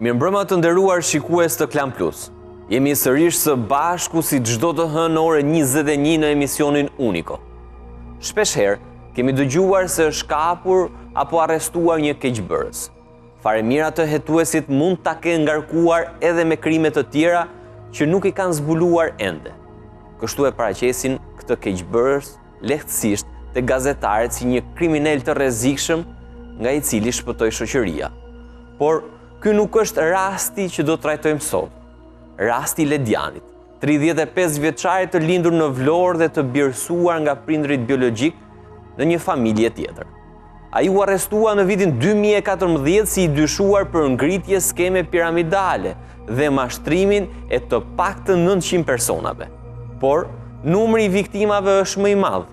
Mirëmbrëma të nderuar shikues të Klan Plus. Jemi sërish së bashku si çdo të hënë ore 21 në emisionin Uniko. Shpeshherë kemi dëgjuar se është kapur apo arrestuar një keqbërës. Faremira të hetuesit mund ta kenë ngarkuar edhe me krime të tjera që nuk i kanë zbuluar ende. Kështu e paraqesin këtë keqbërës lehtësisht te gazetarët si një kriminal të rrezikshëm nga i cili shpëtoi shoqëria. Por ky nuk është rasti që do të trajtojmë sot. Rasti i Ledianit, 35 vjeçarit të lindur në Vlorë dhe të birësuar nga prindrit biologjik në një familje tjetër. Ai u arrestua në vitin 2014 si i dyshuar për ngritje skeme piramidale dhe mashtrimin e të paktën 900 personave. Por numri i viktimave është më i madh,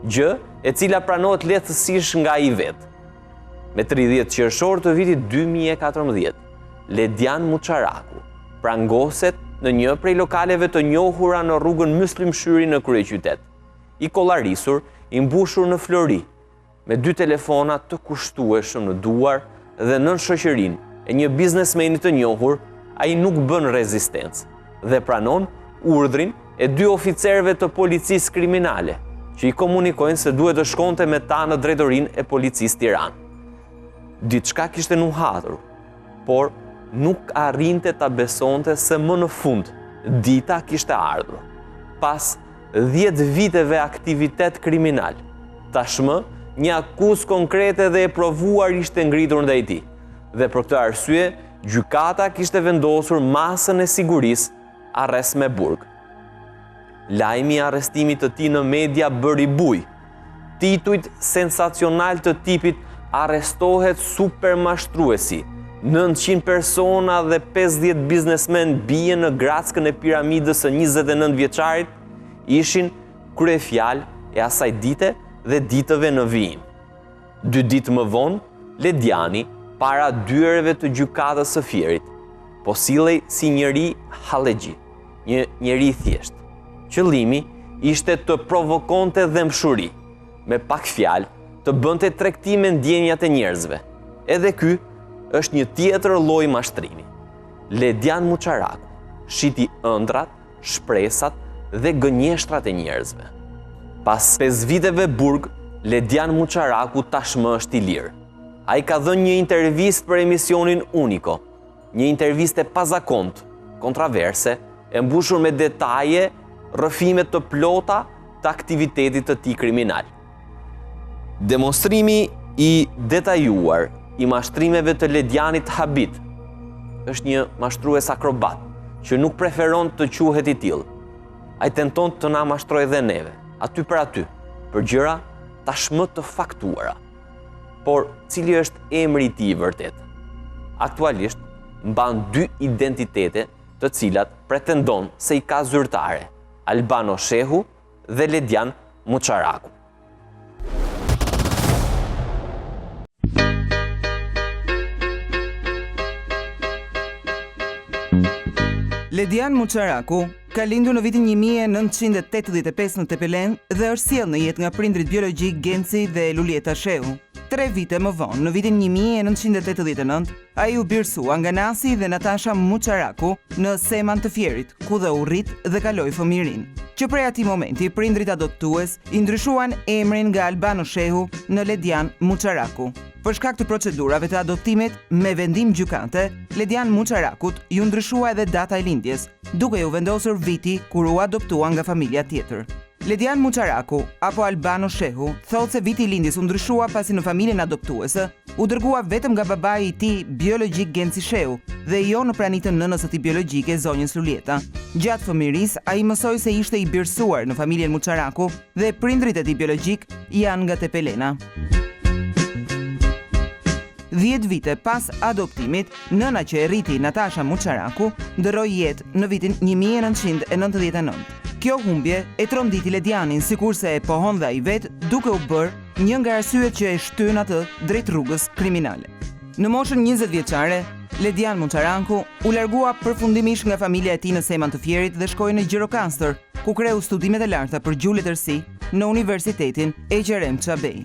gjë e cila pranohet lehtësisht nga ai vetë. Me 30 qershor të vitit 2014, Ledian Muçaraku prangoset në një prej lokaleve të njohura në rrugën Myslimshyri në kryeqytet, i kollarisur, i mbushur në flori, me 2 telefona të kushtueshëm në duar dhe nën shoqërinë e një biznesmeni të njohur, ai nuk bën rezistencë dhe pranon urdhrin e 2 oficerëve të policisë kriminale, që i komunikojnë se duhet të shkonte me ta në drejtorinë e policisë Tiranë. Diçka kishte nuhatur, por nuk arrinte ta besonte se më në fund dita kishte ardhur. Pas 10 viteve aktivitet kriminal, tashmë një akuzë konkrete dhe e provuar ishte ngritur ndaj tij. Dhe për këtë arsye, gjykata kishte vendosur masën e sigurisë arrest me burg. Lajmi i arrestimit të tij në media bëri buj. Titujt sensacional të tipit arrestohet supermashtruesi, 900 persona dhe 50 biznesmen bien në grackën e piramidës së 29 vjeçarit, ishin kryefjalë e asaj dite dhe ditëve në vijim. 2 ditë më vonë, Lediani, para dyereve të gjykatës së Fierit, po sillej si njeri hallexhi, një njeri i thjeshtë. Qëllimi ishte të provokonte dëmshuri, me pak fjalë të bënte tregtime ndjenjat e njerëzve. Edhe ky është një tjetër lloj mashtrimi. Ledian Muçaraku shiti ëndrat, shpresat dhe gënjeshtrat e njerëzve. Pas 5 viteve burg, Ledian Muçaraku tashmë është i lirë. Ai ka dhënë një intervistë për emisionin Uniko, një intervistë e pazakontë, kontroverse, e mbushur me detaje, rrëfime të plota të aktivitetit të tij kriminal. Demonstrimi i detajuar i mashtrimeve të Ledianit habit është një mashtrues akrobat që nuk preferon të quhet i tillë. Ai tenton të na mashtrojë dhe neve, aty për aty, për gjëra tashmë të faktuara. Por cili është emri i tij i vërtet? Aktualisht mban 2 identitete, të cilat pretendon se i ka zyrtare: Albano Shehu dhe Ledian Muçaraku. Ledian Muçaraku ka lindur në vitin 1985 në Tepelen dhe është sjellë në jetë nga prindrit biologjik Genci dhe Lulieta Shehu. 3 vite më vonë, në vitin 1989, ai u birësua nga Nasi dhe Natasha Muçaraku në Seman të Fierit, ku dhe u rrit dhe kaloi fëmijërinë. Që prej atij momenti, prindrit adoptues i ndryshuan emrin nga Albano Shehu në Ledian Muçaraku. Për shkak të procedurave të adoptimit me vendim gjykate, Ledian Muçarakut ju ndryshua edhe data e lindjes, duke ju vendosur viti kur u adoptua nga familja tjetër. Ledian Muçaraku, apo Albano Shehu, thotë se viti i lindjes u ndryshua pasi në familjen adoptuese u dërgua vetëm nga babai i tij biologjik Genci Shehu dhe jo në pranitë të nënës së tij biologjike zonjës Lulieta. Gjatë fëmijërisë, ai mësoi se ishte i birësuar në familjen Muçaraku dhe prindrit e tij biologjik janë nga Tepelena. 10 vite pas adoptimit, nëna që e rriti Natasha Muçaraku ndërroi jetë në vitin 1999. Kjo humbje e tronditi Ledianin, sikurse e pohon dhe ai vetë, duke u bërë një nga arsyet që e shtyn atë drejt rrugës kriminale. Në moshën 20 vjeçare, Ledian Muçaraku u largua përfundimisht nga familja e tij në Seman të Fierit dhe shkoi në Gjirokastër, ku kreu studimet e larta për gjuhë letërsi në Universitetin Eqerem Çabej.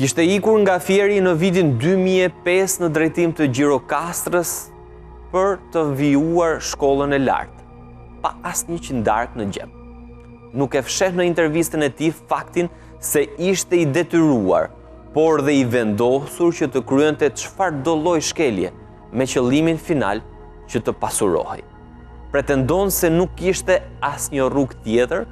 Kishte ikur nga Fieri në vitin 2005 në drejtim të Gjirokastrës për të vijuar shkollën e lartë, pa asnjë qindark në gjep. Nuk e fsheh në intervistën e tij faktin se ishte i detyruar, por dhe i vendosur që të kryente çfarëdo lloj shkelje me qëllimin final që të pasurohej. Pretendon se nuk kishte asnjë rrugë tjetër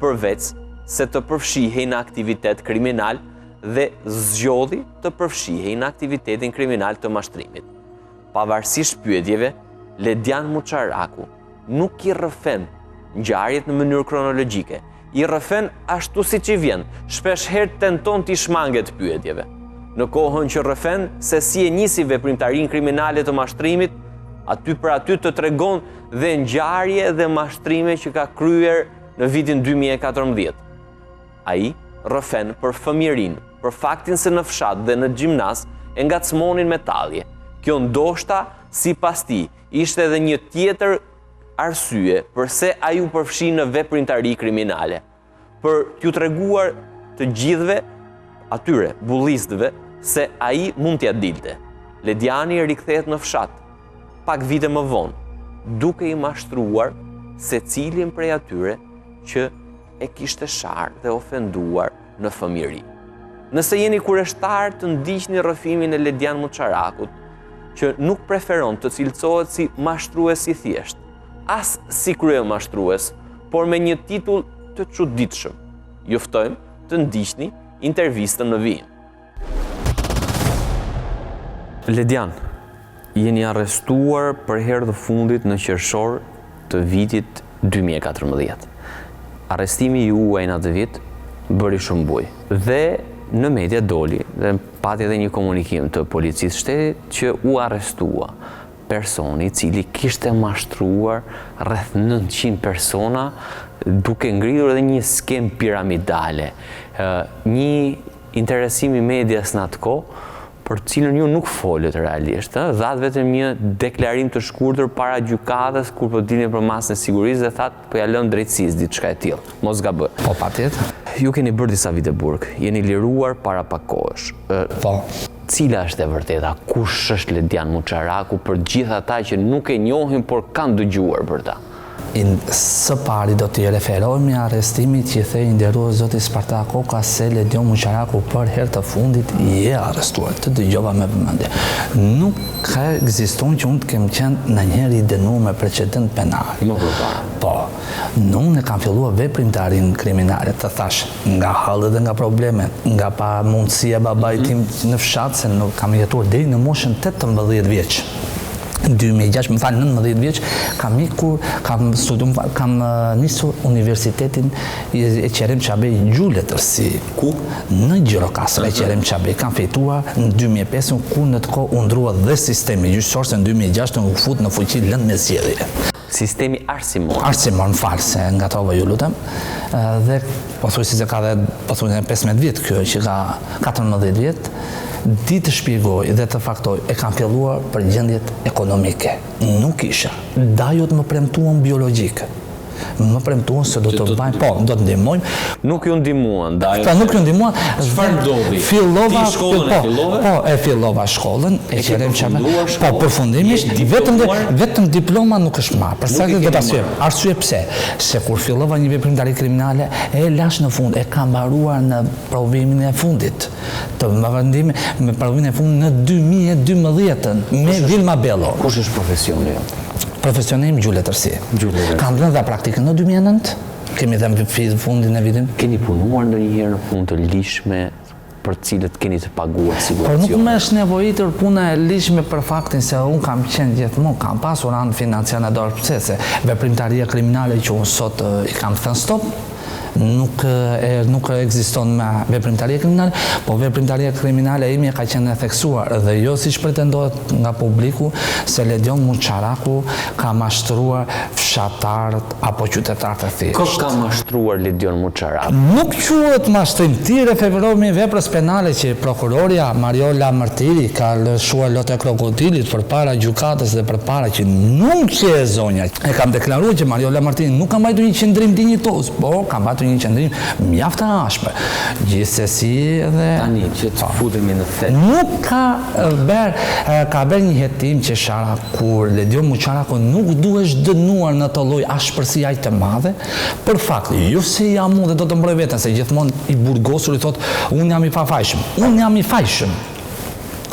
përveç se të përfshihej në aktivitet kriminal dhe zgjodhi të përfshihej në aktivitetin kriminal të mashtrimit. Pavarësisht pyetjeve, Ledian Muçaraku nuk i rrëfen ngjarjet në mënyrë kronologjike, i rrëfen ashtu siç i vjen, shpesh herë tenton t'i shmanget pyetjeve. Në kohën që rrëfen se si e nisi veprimtarinë kriminale të mashtrimit, aty për aty të tregon dhe ngjarje dhe mashtrime që ka kryer në vitin 2014. Ai rrëfen për fëmijërinë, për faktin se në fshat dhe në gjimnas e ngacmonin me tallje. Kjo ndoshta, sipas tij, ishte edhe një tjetër arsye përse ai u përfshi në veprimtari kriminale, për t'ju treguar të gjithëve atyre bullistëve se ai mund t'ja dilte. Lediani rikthehet në fshat pak vite më vonë, duke i mashtruar secilin prej atyre që e kishte sharë dhe ofenduar në fëmijëri. Nëse jeni kureshtar të ndiqni rrëfimin e Ledian Muçarakut, që nuk preferon të cilësohet si mashtrues i thjesht, as si kryemashtrues, por me një titull të çuditshëm. Ju ftojmë të ndiqni intervistën në vijim. Ledian, jeni arrestuar për herë të fundit në qershor të vitit 2014. Arrestimi juaj në atë vit bëri shumë bujë. Dhe në media doli dhe pati edhe një komunikim të policisë shtetit që u arrestua personi i cili kishte mashtruar rreth 900 persona duke ngritur edhe një skem piramidale. Një interesim i medias në atë kohë për cilën ju nuk folët realisht, dhatë vetëm një deklarim të shkurtër para gjykatës kur po dilni për masën e sigurisë dhe thatë po ja lëm drejtësisë diçka e tillë. Mos gaboj. Po patjetër. Ju keni bërë disa vite burg, jeni liruar para pak kohësh. Po. Cila është e vërteta? Kush është Ledian Muçaraku për gjithë ata që nuk e njohin por kanë dëgjuar për ta? Së pari do t'i referojmë një arrestimit që thej nderuar zoti Spartako ka se Ledian Muçaraku për herë të fundit je arrestuar, të dëgjova me vëmendje. Nuk ka ekziston që unë të kem qenë ndonjëherë i dënuar me precedent penal. Më përpara. Po, unë e kam filluar veprimtarinë kriminale, të thash, nga hallet dhe nga problemet, nga pa mundësia babait tim në fshat, se nuk kam jetuar deri në moshën 18 vjeç. 2006, më falë 19 vjeç, kam ikur, kam studium, kam nisur Universitetin e Qerem Çabej Gjuletërsi. Ku? Në Gjirokastrë e Qerem Çabej. Kam fituar në 2005, ku në të kohë u ndrua dhe sistemi gjyqësor, se në 2006 u fut në fuqi lëndë me zgjedhje. Sistemi arsimor. Arsimor, më falë, se nga tova ju lutem. Dhe pothuajse se ka dhe pothuajse 15 vjet kjo, që ka 14 vjet. Di të shpjegoj dhe të faktoj, e kam filluar për gjendjet ekonomike. Nuk isha. Dajot më premtuan biologjike. Më premtuan se do të bajnë, po, do të ndihmojnë. Nuk ju ndihmuan, dajot. Po, nuk ju ndihmuan. Çfarë ndodhi? Fillova, Ti shkollën e fillove? Po, e fillova shkollën, e Qerem Çabej. Po, përfundimisht, Je vetëm diploma nuk është marrë. Për sa këtë do ta sjell. Arsye pse? Se kur fillova një veprimtari kriminale, e lash në fund, e kam mbaruar në provimin e fundit. Me provimin e fundit në 2012 me Vilma Bello. Kush është profesioni jo? Profesionim gjuletërsi. Kam dhënë dhe praktikën në 2009. Kemi dhe në fundin e vitin. Keni punuar ndonjëherë në punë të lishme për cilët keni të paguar siguracion? Por nuk më është nevojitur puna e lishme për faktin se unë kam qenë gjithmonë, kam pasur anë financiare në dorë, pse se veprimtaria kriminale që unë sot i kam thënë stop, nuk ekziston me veprimtaria kriminale, po veprimtaria kriminale ime ka qenë e theksuar dhe jo siç pretendohet nga publiku se Ledian Muçaraku ka mashtruar fshatarët apo qytetarët e thjeshtë. Kë ka mashtruar Ledian Muçaraku? Nuk quhet mashtrim. Ti referohemi veprës penale që prokuroria Mariola Martiri ka lëshuar lotë e krokodilit përpara gjykatës dhe përpara që nuk që e zonja. E kam deklaruar që Mariola Martiri nuk ka mbajtur një qendrim dinjitoz, po ka mbajtur aty një qendrim mjaft e ashpër. Gjithsesi edhe Tani që të futemi në flet. nuk ka bërë një hetim që Shara kur Ledion Muçaraku nuk duhesh dënuar në të lloj ashpërsi aq të madhe për fakt jo se jam unë dhe do të mbroj veten se gjithmonë i burgosur i thot unë jam i pafajshëm. Unë jam i fajshëm.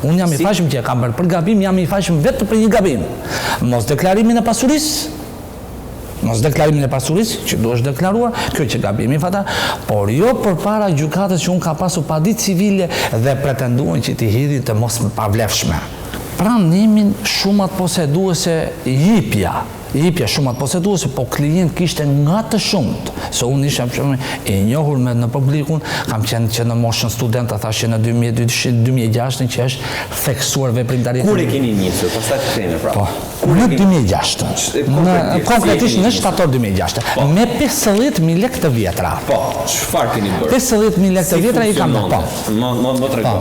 Unë jam i fajshëm që e kam bërë për gabim, jam i fajshëm vetëm për një gabim. Mos deklarimin e pasurisë. Mos deklarimin e pasurisë, që duhesh deklaruar, kjo që gabimi fatar, por jo përpara gjykatës që unë ka pasur padit civile dhe pretenduan që t'i hidhin të mos pavlefshme. Pranimin shumat poseduese jipja shumat poseduese, po klient kishte nga të shumët, se unë isha e njohur në publikun, kam qenë që në moshën studenta, thashë në 2006 që është theksuar veprimtari. Kur e keni njësur, pastaj të theme pra? Po, në 2006, konkretisht në shtator 2006, me 50.000 lekë të vjetra. Po, çfarë keni bërë? 50.000 lekë të vjetra i kam bërë. Më trego.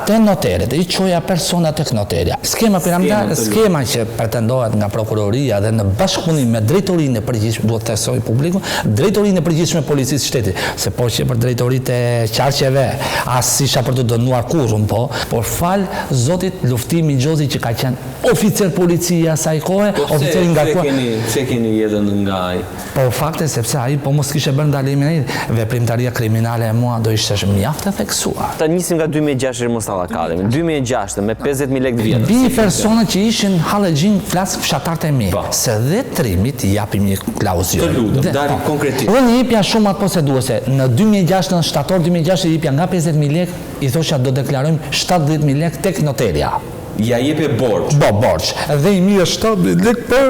Te noteret, i çoja persona tek noterja. Skema piramidale, skema që pretendohet nga prokuroria dhe në bashkëpunim me drejtorinë e përgjithshme, duhet të thesoj publiku, drejtorinë e përgjithshme e policisë shtetit, se po që për drejtoritë e qarqeve, as isha për të dënuar kurrën, por fal Zotit Luftimi Gjozi që ka qenë oficer policia asaj kohe, oficer nga kohe. Pse keni jetën nga ai? Po fakte sepse ai po mos kishte bërë ndalimin ai, veprimtaria kriminale e mua do ishte mjaft e theksuar. Ta nisim nga 2006 Mosalla Academy. 2006 me 50.000 lekë të vjetra. Bi persona që ishin hallexhin flas fshatarët e mi. Se dhe trimit i japim një klauzion. Të lutem, dali konkretisht. Unë jepja shumat poseduese. Në 2006, në shtator 2006 i jepja nga 50.000 lekë, i thosha do deklarojmë 70.000 lekë tek noterja. Ja jepe borx. Borx. Dhe i mirë 70.000 lekë për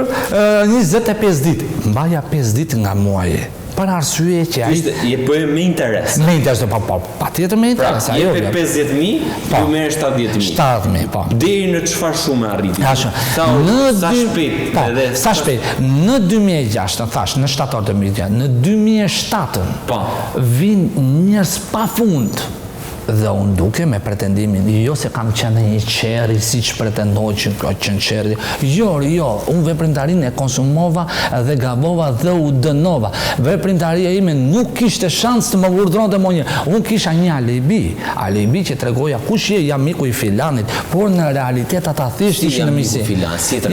25 ditë. Mbaja 5 ditë nga muaji. Për arsye që ai je bëj me interes. Me interes, patjetër me interes. Pra, jepe 50.000, ju merr 70.000. 70.000, po. Deri në çfarë shumë arriti? Sa shpejt. Në 2006, thash, në shtator 2006, në 2007 vinë njerëz pafund. Dhe unë duke me pretendimin, jo se kam qenë një qeri, si që pretendoj që ka qenë qeri, jo, unë veprimtarinë e konsumova dhe gabova dhe u dënova. Veprimtaria ime nuk kishte shans të më vurdhronte më një. Unë kisha një alibi që tregoja kush je, jam miku i filanit, por në realitet ata thjesht ishin në misi.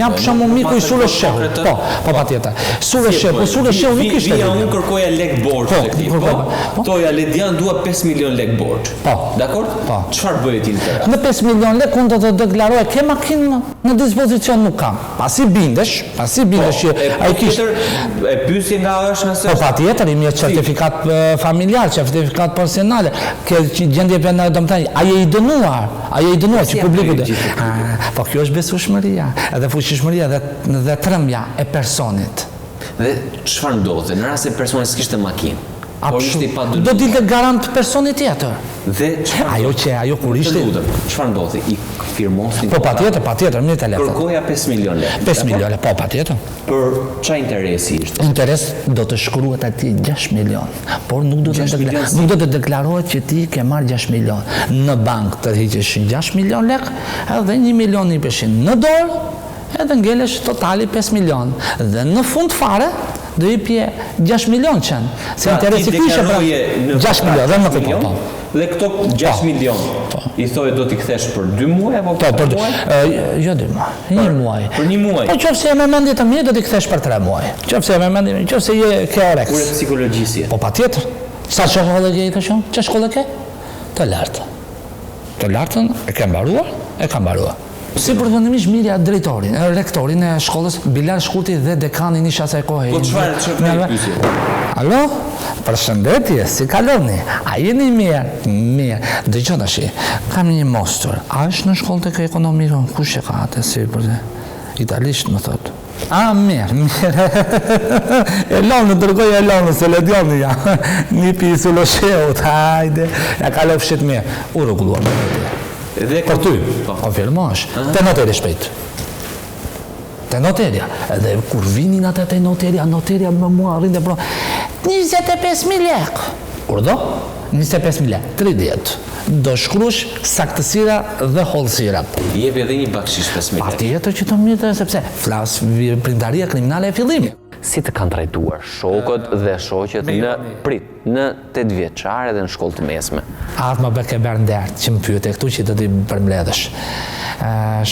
Jam shumë miku i Sule Shehu. Po, patjetër. Sule Shehu nuk kishte. Vija unë kërkoja lek borx tek ti. Toja Ledian dua 5 milion lek borx. Dakord? Po. Çfarë bëhet ti në të? Në 5 milion lekë unë do të deklaroj, ke makinë në dispozicion nuk kam. Pasi bindesh që ai kishte e pyesje nga është nëse. Po patjetër, i mirë certifikat familjar, certifikat personale, ke gjendje penale, domethënë, ai e i dënuar që publiku dhe. Po kjo është besueshmëria, edhe fuqishmëria dhe trembja e personit. Dhe çfarë ndodhte në rast se personi s'kishte makinë? Do dilte garant personi tjetër. Dhe ajo kur ishte çfarë ndodhi? I firmosin. Po patjetër, me telefon. Kërkoja 5 milion lekë. 5 milion lekë, po patjetër. Për çfarë interesi ishte? Interes do të shkruhet atje 6 milion, por nuk do të deklarohet që ti ke marrë 6 milion. Në bank të hiqesh 6 milion lekë, edhe 1 milion i peshin në dorë, edhe ngelesh totali 5 milion. Dhe në fund fare do i pje 6 milion qenë. Se interesi kishe pra 6 milion, dhe më të po. Dhe këto 6 milion, i thoi do t'i kthesh për 2 muaj, apo për 2 muaj? Jo 2 muaj, 1 muaj. Për 1 muaj? Po qofse e me mendje të mirë, do t'i kthesh për 3 muaj. Qofse je ke oreks. Kur e psikologjisje? Po patjetër. Sa shkollë ke i të shumë? Që shkollë ke? Të lartë. Të lartën e ke mbaruar? E ka mbaruar. Si përfundimisht mirja rektorin e shkollës, Bilal Shkurti dhe dekanin isha asaj kohë. Po çfarë pyetje? Alo? Përshëndetje, si kaloni? A jeni mirë? Dëgjoj tash. Kam një mostur. A është në shkollë tek ekonomikën? Kush e ka atë si për të? Italisht më thot. Mirë. Elonë, dërgoj Elonë, se Ledioni ja. Një pisu losheut, hajde. Ja ka lëfshit mirë. U rregulluar me vetë. Dhe për ty, konfirmosh, te noterja shpejt. Te noterja. Edhe kur vinin atë te noterja më mua arrin dhe pro 25.000 lekë. Urdo? 25.000 lekë, 30. Do shkrush saktësira dhe hollësira. Jep edhe një bakshish 5.000 lekë. Patjetër që të mirë, sepse flas veprimtaria kriminale e fillimit. Si të kanë trajtuar shokët dhe shoqet në 8 vjeçare dhe në shkollë të mesme? Atë më beke bërë ndertë që më pyete këtu që të ti përmbledhësh.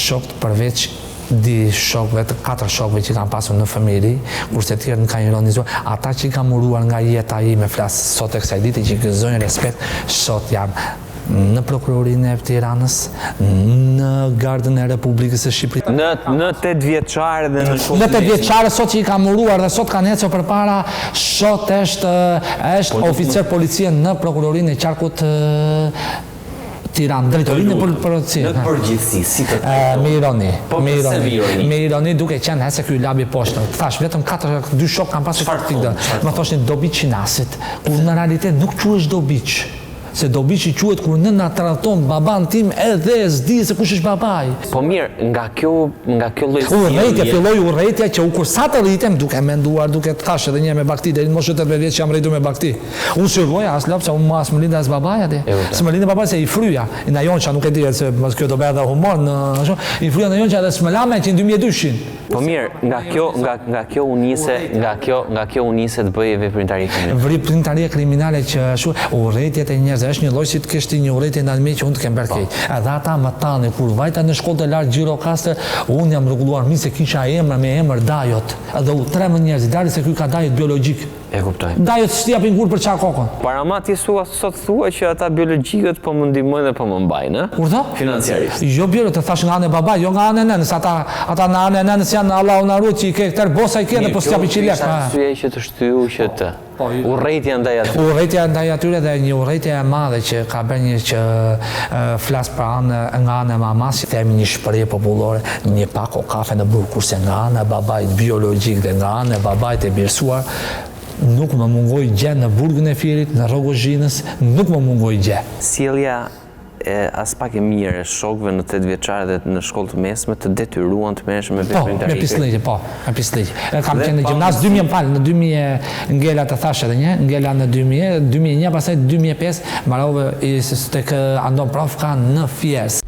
Shokët përveç di shokëve, 4 shokëve që kanë pasur në familji, kurse tjerë në kanë ironizuar, ata që kanë muruar nga jeta ime flasë sot e kësaj dite që gëzojnë respekt, sot janë në prokurorinë e Tiranës, në Gardën e Republikës së Shqipërisë. Në 8 vjeçare dhe në shkollë. Në 8 vjeçare sot që i ka muruar dhe sot kanë ecur përpara, sot është oficer policie në prokurorinë e qarkut Tiranë, drejtorinë e policisë. Në përgjithësi, si të me ironi duke qenë se ky labi poshtë. Thash vetëm 2 shok kanë pasur faktikë. Më thoshin dobiç qinasit, kur në realitet nuk quhesh dobiç. Se dobiçi quhet kur nëna tradhton baban tim edhe s'di se kush është babai. Po mirë, nga kjo lloj urrëtia filloi urrëtia që u kur sa të rritem duke menduar, duke thash edhe një me bakti deri në moshën 18 vjeç që jam rritur me bakti. Unë shërvoja as lopsa, unë as më linda as babai atë. Se më linda babai se i fryja. Na jonça nuk e di se kjo do bëhet edhe humor në ashtu. I fryja na jonça edhe smëlame që në 2002-shin. Po mirë, nga kjo u nise të bëjë veprimtari kriminale. Veprimtaria kriminale që ashtu urrëtiet e njerëzve është një lloj si të kesh ti një urrëtie ndaj me që unë të kem bërë keq. Edhe ata më tani kur vajta në shkollë të lartë Gjirokastër, unë jam rregulluar mirë se kisha emër me emër Dajot. Edhe u tremën njerëzit, dali se ky ka Dajot biologjik. E kuptoj. Dajot s'ti japin kur për çka kokën. Para ti sot thua që ata biologjikët po më ndihmojnë dhe po më mbajnë, ë? Kur tha? Financiarisht. Jo bjero të thash nga anë e babaj, jo nga anë e nënës, ata në anë e nënës janë Allahu na ruaj që i ke këtër bosa i kene, po s'japi qilek. Arsye që të shtyu që të urrëtia ndaj atyre. Urrëtia ndaj atyre dhe një urrëtie e madhe që ka bërë një që flas për anë nga ana e mamas, si themi një shprehje popullore, një pak o kafe në burg, kurse nga ana e babait biologjik dhe nga ana e babait e birësuar, nuk më mungoj gjë në burgun e Firit, në Rrogozhinës, nuk më mungoj gjë. Sjellja as pak e mirë e shokëve në 8 vjeçare dhe në shkollë të mesme të detyruan të merresh me veprimtari. Me pislliqe, me pislliqe. Kam qenë në gjimnaz 2000 ngela të thash edhe një, ngela në 2001, pastaj 2005 mbarova tek Andon Profka në Fies.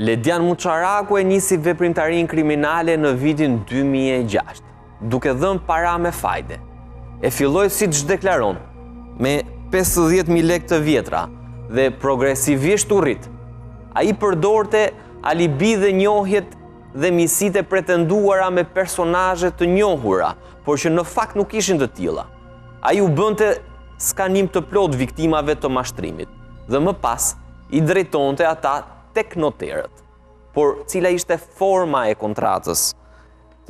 Ledian Muçaraku e nisi veprimtarinë kriminale në vitin 2006, duke dhënë para me fajde. E filloi siç deklaron, me 50.000 lekë të vjetra dhe progresivisht u rrit. Ai përdorte alibi dhe njohjet dhe misit e pretenduara me personazhe të njohura, por që në fakt nuk ishin të tilla. Ai u bënte skanim të plot viktimave të mashtrimit dhe më pas i drejtonte ata tek noterët. Por cila ishte forma e kontratës,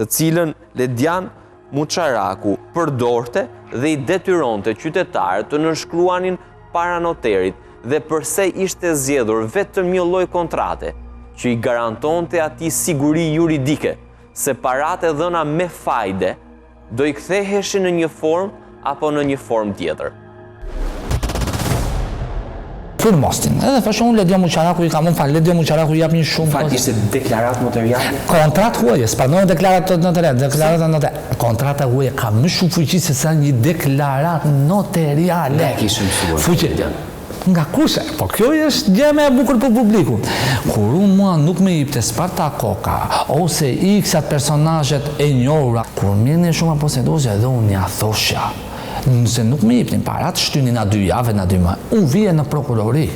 të cilën Ledian Muçaraku përdorte dhe i detyronte qytetarët të nënshkruanin para noterit dhe përse ishte zgjedhur vetëm një lloj kontrate që i garantonte atij siguri juridike se paratë dhëna me fajde do i ktheheshin në një formë apo në një formë tjetër. Mostin. Edhe fashon Ledian Muçaraku i ka mund fal Ledian Muçaraku i japin shumë. Fal ishte deklarat notariale. Kontratë huaje, s'pranojnë deklarat notariale, deklarata notariale. Kontrata huaje ka më shumë fuqi se sa një deklarat notariale. Ne kishim mësuar. Fuqi. Nga kurse, po kjo është gjë më e bukur për publikun. Kur mua nuk më jepte Spartakoka ose X-at personazhet e njohura, kur mirë shumë posedosje edhe unë ja thoshja. Nëse nuk me jepnin parat, shtynin na 2 javë, na 2 muaj. Unë vije në prokurori.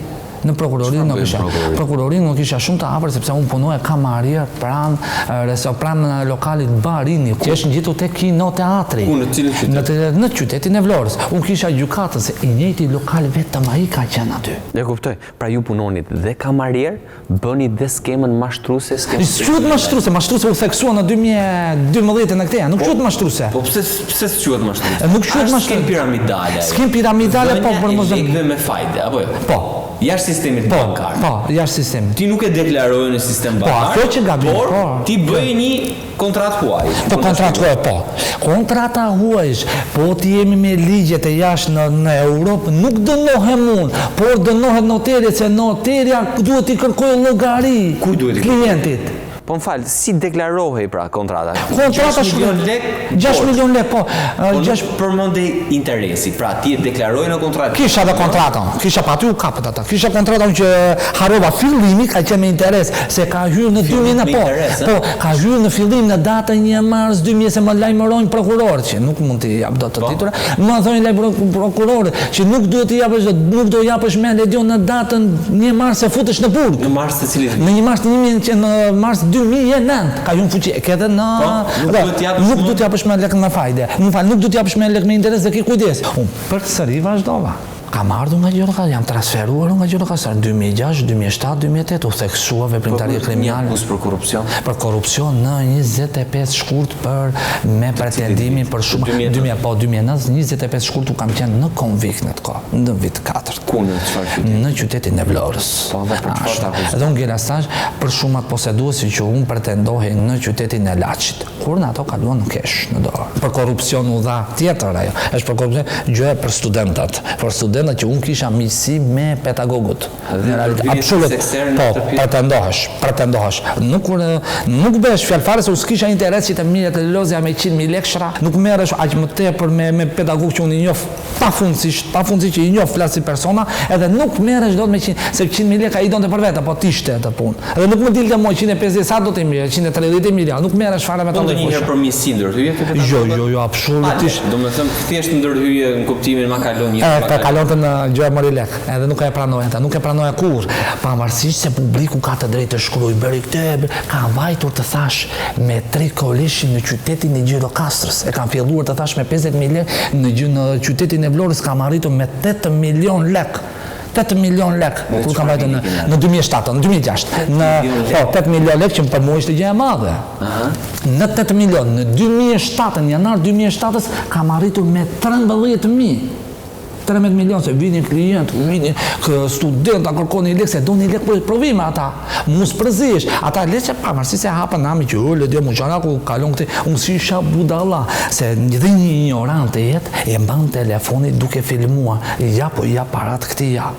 Në prokurorinë nuk isha shumë të afër sepse unë punoja kamarier pranë lokalit Barini, që është ngjitur tek kinoteatri. Në cilin qytet? Në qytetin e Vlorës. Unë kisha gjykatën se i njëjti lokal vetëm ai ka qenë aty. E kuptoj. Pra ju punonit dhe kamarier, bëni dhe skemën mashtruese, Quhet mashtruese u theksua në 2012 në këtë, nuk quhet mashtruese. Po pse s'quhet mashtruese? Nuk quhet mashtruese. Skem piramidale. Skem piramidale po për mos dhe me fajde, apo jo? Po. Jashtë sistemit bankar. Po, jashtë sistemit. Ti nuk e deklaroj në sistem bankar. Po, ato që gabim. Por ti bëj një kontratë huaj. Po, kontratë huaj, po. Kontrata huaj, po ti jemi me ligjet e jashtë në Europë, nuk dënohem unë, por dënohet noteri, se noterja duhet i kërkojë llogari klientit. Po më falë, si deklarohej pra kontrata? Kontrata 6 milion lek? 6 milion lek, po. Po nuk përmendej interesi, pra ti e deklaroj në kontratë. Kisha dhe kontratën, kisha pa ty u kapët ata. Kisha kontratën që harova fillimi ka qenë me interes, se ka hyrë në 2000 po, ka hyrë në fillim në datën 1 mars 2000 se më lajmërojnë prokurorët që nuk mund t'i jap dot të titulla. Më thonë prokurorët që nuk duhet t'i japësh nuk do japësh me Ledion në datën 1 mars se futesh në burg. Në mars të cilit? Në 1 mars në mars 2009 ka hyrë fuqi. Këtë në nuk do t'japësh me lek me fajde. Më fal, nuk do t'japësh me lek me interes dhe ki kujdes. Unë përsëri vazhdova. Kam ardhur nga Gjirokastër, jam transferuar nga Gjirokastër 2006, 2007, 2008 u theksua veprimtaria kriminale. Për korrupsion? Për korrupsion në 25 shkurt me pretendimin për shumë 2009, 25 shkurt u kam qenë në konvikt në të kohë, në vit 4. Ku në çfarë qyteti? Në qytetin e Vlorës. Po, dhe për çfarë ta akuzoj? Dhe unë gjela stash për shumat poseduesi që unë pretendohi në qytetin e Laçit. Kur në ato kaluan në kesh në dorë. Për korrupsion u dha tjetër ajo. Është për korrupsion gjë për studentat. Për studentat që unë kisha miqësi me pedagogët. Absolut. Po, pretendohesh. Nuk bëhesh fjalë fare se u s'kisha interes që të mirë të lozja me 100.000 lekshra, nuk merresh aq më tepër me pedagog që unë i njoh pafundësisht që i njoh flas si persona, edhe nuk merresh dot me 100, se 100.000 lekë ai donte për vetë, po t'ishte atë punë. Edhe nuk më dilte më 150 sa do të mirë, 130.000, nuk merresh fare me ato. Po ndonjëherë për mjësi ndërhyje te pedagog? Jo, absolutisht. Domethënë thjesht ndërhyje në kuptimin ma kalon një. Në gjë mori lek, edhe nuk e pranoja, nuk e pranoja kur, pavarësisht se publiku ka të drejtë të shkruaj bëri këtë, ka vajtur të thash me 3 koleshin në qytetin e Gjirokastrës, e kam filluar të thash me 50.000 lek, në qytetin e Vlorës kam arritur me 8 milion lek. 8 milion lek, kur kam vajtur në 2007, në 2006, po 8 milion lek që për mua ishte gjë e madhe. Në 8 milion, në 2007, në janar 2007 kam arritur me 13.000. 13 milion se vinin klient, vinin studenta, kërkoni lek, se do një lek për provime ata. Mu s'përzish. Ata lek që pavarësisht se hapën nami që Ledion Muçaraku kalon këti, unë si isha budalla. Se dhe një ignorante jetë, e mban telefonit duke filmua. Ja po ja parat këti ja.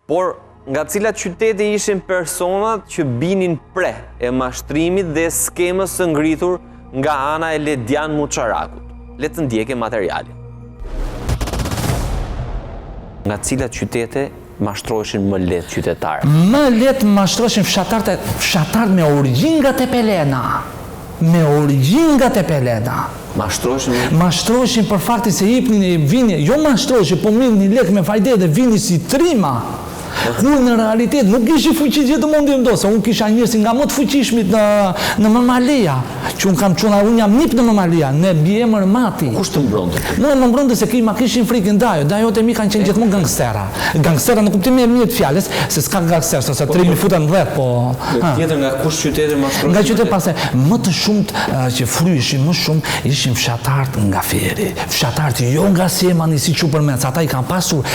Por, nga cilat qytete ishin personat që binin pre e mashtrimit dhe skemës së ngritur nga ana e Ledian Muçarakut? Le të ndjekë materialin. Nga cilat qytete mashtroheshin më lehtë qytetarë? Më lehtë mashtroheshin fshatarët me origjinë nga Tepelena. Me origjinë nga Tepelena. Mashtroheshin për faktin se hipnin e vini, jo mashtroheshin, po mirë një lek me fajde dhe vini si trima. Kur në realitet nuk kishi fuqi që të mundi më do, se unë kisha njërsi nga më të fuqishmit në Mamalia, që unë kam quna, unë jam nip në Mamalia, në bjemër mati. Kush të mbronte? Më mbronte se ma kishin frikën dajot e mi kanë qenë gjithmonë gangstera. Gangstera në kuptimin e mirë të fjalës, se s'ka gangster, se trimi futen dheth, po... Tjetër nga kush qytete mashtroheshin? Nga qytete pase, më të shumët që fryeshin më shumë, ishin fshatarët nga Feri, fshatarët jo nga Siemani si Çupërmec, ata i kanë pasur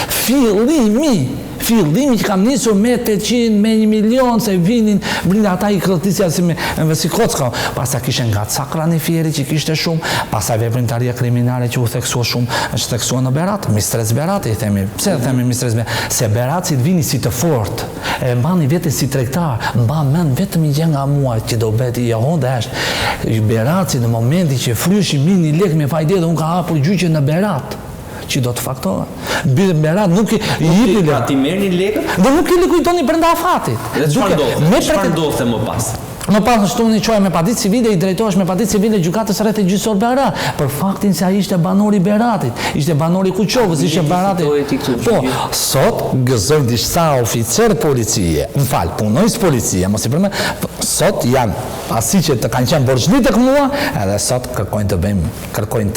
fillimi që kam nisur me 800, me 1 milion, se vinin ata i kërëtisja si Kocka. Pasa kishen nga Cakra një Fieri që kishte shumë, pasa veprimtaria kriminale që u theksua shumë, është theksua në Berat, Mistrec Berat, i themi. Pse themi Mistrec Berat? Se Beratësit vini si të fort, e mbani vete si tregtar, mba men vetëm i gjë nga mua që do beti johon dhe është. Beratësit në momenti që fryeshin një lek me fajde dhe unë ka hapur gjyqe në Berat, që do të faktohet. Berat nuk i jipi lekë. Ti merrni lekët? Dhe nuk i likujtoni brenda afatit. Dhe çfarë ndodhte më pas? Më pas shtu një qoj me padit civile, i drejtohesh me padit civile gjykatës rreth e gjysor Berat, për faktin se ai ishte banori Beratit, ishte banori Kuqovës, ishte Beratit. Po, sot gëzoj disa oficer policie, më fal, punojës policie, mos i përme, sot janë pasi që të kanë qenë borxhni tek mua, edhe sot kërkojnë të bëjmë, kërkojnë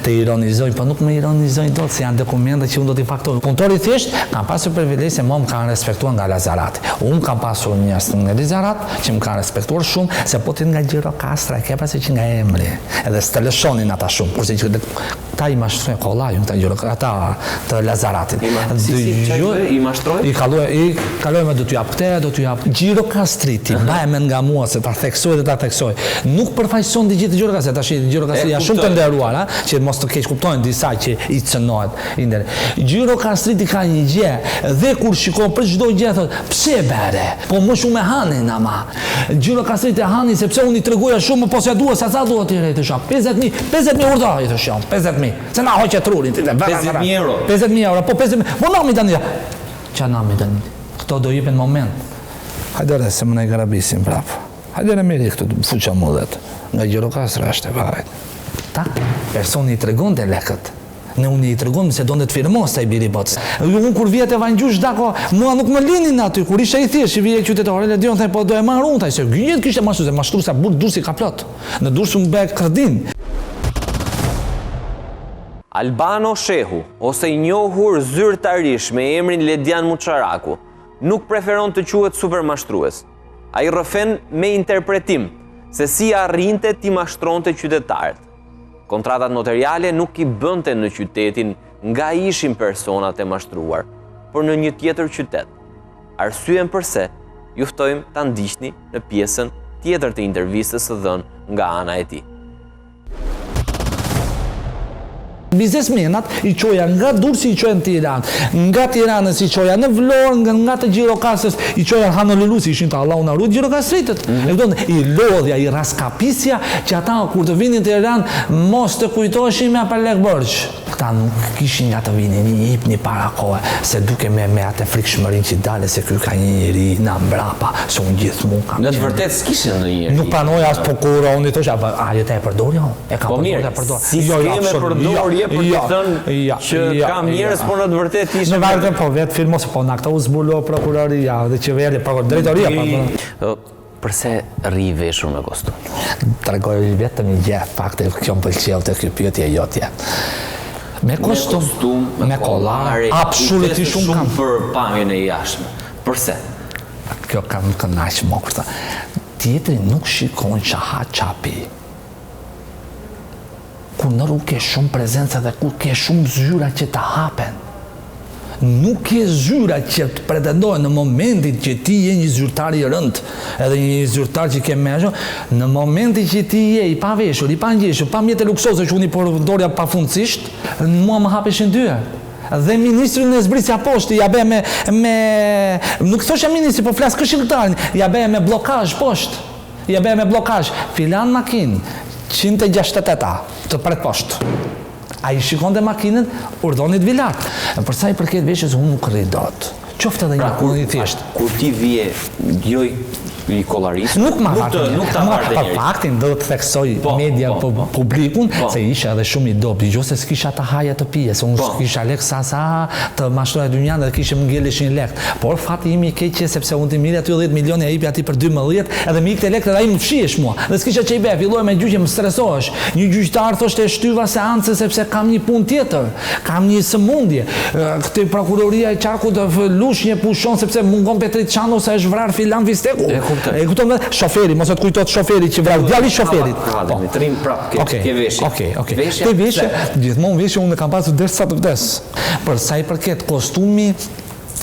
të ironizojnë, po nuk më ironizojnë dot se janë dokumente që unë do t'i faktoj. Punëtori thjesht kanë pasur privilegj se mua më kanë respektuar nga Lazarati. Unë kam pasur njerëz nga Lazarat që më kanë respektuar shumë, se po ti nga Gjirokastra, ke pasi që nga emri, edhe s'të lëshonin ata shumë, kurse që ta i mashtrojnë kollajun, ata të Lazaratit. I mashtrojnë? I kalojnë me do t'ju jap këte, do t'ju jap Gjirokastriti, e mend nga mua se ta theksoj dhe ta theksoj. Nuk përfaqëson të gjithë gjirokastri, tash gjirokastria janë shumë të nderuar, që mos të keq kuptojnë disa që i cënohet i ndër. Gjirokastrit i ka një gjë dhe kur shikon për çdo gjë thotë, pse bëre? Po më shumë e hanin ama. Gjirokastrit e hanin sepse unë i tregoja shumë, po se dua sa duhet i rejtë shop. 50.000 urdhra i thosh jam, 50.000. Se na hoqë trurin ti. 50.000 euro. 50.000 euro, po 50.000. Po nami tani. Qa nami tani? Këto do jepen moment. Hajde re, se më ne garabisim prap. Hajde re miri këtu, fuqa mudhet. Nga gjirokastra është e vajt. Ta, personi i tregon të lekët. Ne unë i tregon se do në të firmos të i biri botës. Unë kur vjet e vangjush dako, mua nuk më linin aty, kur isha i thjesht, i vje qytetore, le dion, thaj, po do e marrë unë, taj, se gjinjet kishte mashtru, se mashtru sa burë dursi ka plot. Në dursi më bëjë kredin. Albano Shehu, ose i njohur zyrtarish me emrin Ledian Muçaraku, nuk preferon të quhet supermashtrues. Ai rrëfen me interpretim se si arrinte t'i mashtronte qytetarët. Kontratat notariale nuk i bënte në qytetin nga ishin personat e mashtruar, por në një tjetër qytet. Arsyen përse, ju ftojmë ta ndiqni në pjesën tjetër të intervistës së dhënë nga ana e tij. Biznesmenat i qoja nga Durrësi i qoja në Tiranë, nga Tiranës i qoja në Vlorë, nga të Gjirokastrës i qoja në Hanolulusi, ishin të Allahu na ruaj Gjirokastritët. I lodhja, i raskapisia që ata kur të vinin në Tiranë mos të kujtoheshin me për lek borxh. Këta nuk kishin nga të vinin një hip një para kohë, se duke me atë frikshmërin që dale se ky ka një njeri na mbrapa, se unë gjithmonë kam. Në të vërtetë s'kishin në njeri. Nuk pranoj as po kur unë i thosha, a jeta e përdori unë? E ka përdor. Si skeme përdorje për të thënë që kam njerëz, por në të vërtetë ishin. Në vërtetë po vetë firmos, po na këta u zbulua prokuroria dhe qeveria, drejtoria. Përse rri veshur me kostum? Tregoj vetëm një gjë, fakte kjo më pëlqeu te ky pyetje jotja. Me kostum, me kollare, absolutisht shumë kam për pamjen e jashtme. Përse? Kjo kam kënaq më kurta. Tjetri nuk shikon çaha çapi. Kur në rrugë ke shumë prezenca dhe kur ke shumë zyra që të hapen. Nuk ke zyra që të pretendojnë në momentin që ti je një zyrtar i rënd, edhe një zyrtar që ke meshur, në momentin që ti je i paveshur, i pangjeshur, pa mjete luksoze që unë i përdorja pafundësisht, mua më hapeshin dyja. Dhe ministrin e zbrisja poshtë, ja be me nuk thosha ministri, po flas këshilltarin, ja be me blokazh poshtë. Ja be me blokazh. Filan makinë 168 të pret poshtë. A i shikon dhe makinën, urdonit vilat. Përsa i përket veshës, unë nuk rri dot. Qofte edhe një kur një thjesht. Kur ti vje, gjoj i kollarisë, nuk ta marrë për faktin, do të theksoj media publikun, se isha edhe shumë i dopt. Gjose s'kisha të haja të pije, se unë s'kisha lek sa të mashtroj dynjan dhe kishe më ngellishin lek. Por fati imi i keqe, sepse unë të mirë aty 10 milioni, a ipi ati për 12, edhe mi ikte lek dhe i më fshiesh mua. Dhe s'kisha që i be, filloj me gjyqe më stresohesh. Një gjyqtar thoshte shtyva seance sepse kam një pun tjetër, kam një sëmundje. Këtë prokuroria e Qarkut lushnje pushon sepse mungon Petrit Çano se është vrar filan Visteku. E kupton me shoferi, mos e të kujtohet shoferi që vrau, djali i shoferit. Me trim prap ke veshje. Okej. Te veshje, gjithmonë veshje unë kam pasur derisa të vdes. Për sa i përket kostumi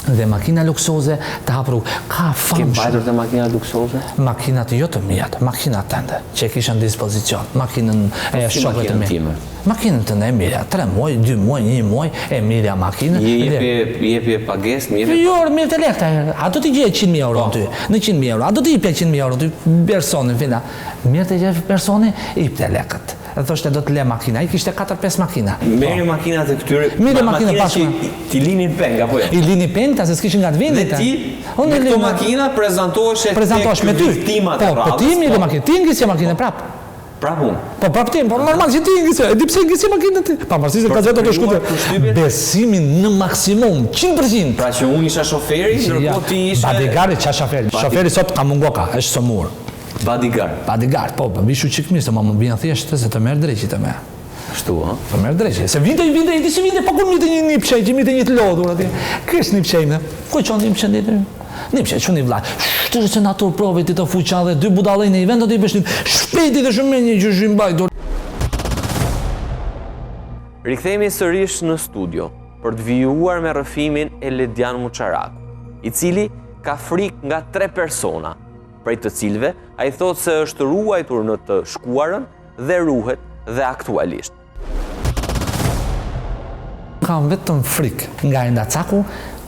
dhe makina luksoze të hapru, ka famë shumë. Ke mbajtur të makina luksoze? Makinat jo të mijat, makinat tënde, që e kisha në dispozicion, makinën e shokët të mi. Makinën tënde e mirja, 3 muaj, 2 muaj, 1 muaj, e mirja makinën. Jepi pagesë, mirë? Jo, mirë të lekta, a do t'i gje 100.000 euro në ty, në 100.000 euro, a do t'i jipja 100.000 euro ty personin, fina. Mirë të gje personi, ip të lekët. Dhe thoshte do të le makina, i kishte 4-5 makina. Merë makinat e këtyre, makina që ti linin peng, apo jo? I linin peng, ta se s'kishin nga të vindit. Dhe ti, me këto makina, prezentohesh me victimat e radhës. Po ti mirë makina, ti ngisje makina prap. Prap unë? Po prap ti, po normal që ti ngisje, e di pse ngisje makina ti. Pa marrësi se ka zëto të shkute. Besimin në maksimum, 100%. Pra që unë isha shoferi, ndërkohë ti ishe... Bodyguard qa shoferi. Shoferi sot ka mungoka, është sëmur. Bodyguard, po, vishu qik mirë, se ma më bjen thjeshtë, se të merë dreqit të me. Shtu, ha? Të merë dreqit. Se vinte, i disi vinte, pa kur mite një pqej, që mite një të lodhur ati. Kështë një pqej, me? Kuj qonë një pqej ditë? Një pqej, që një vlaj. Shtërë se natur prove ti të fuqa dhe 2 budalej në i vend, të i bështin shpejti dhe shumë një gjyshim bajtur. Rikthehemi sërish në studio për të vijuar me rrëfimin e Ledian Muçaraku, i cili ka frikë nga 3 persona, prej të cilëve ai thotë se është ruajtur në të shkuarën dhe ruhet dhe aktualisht. Kam vetëm frikë nga Endacaku,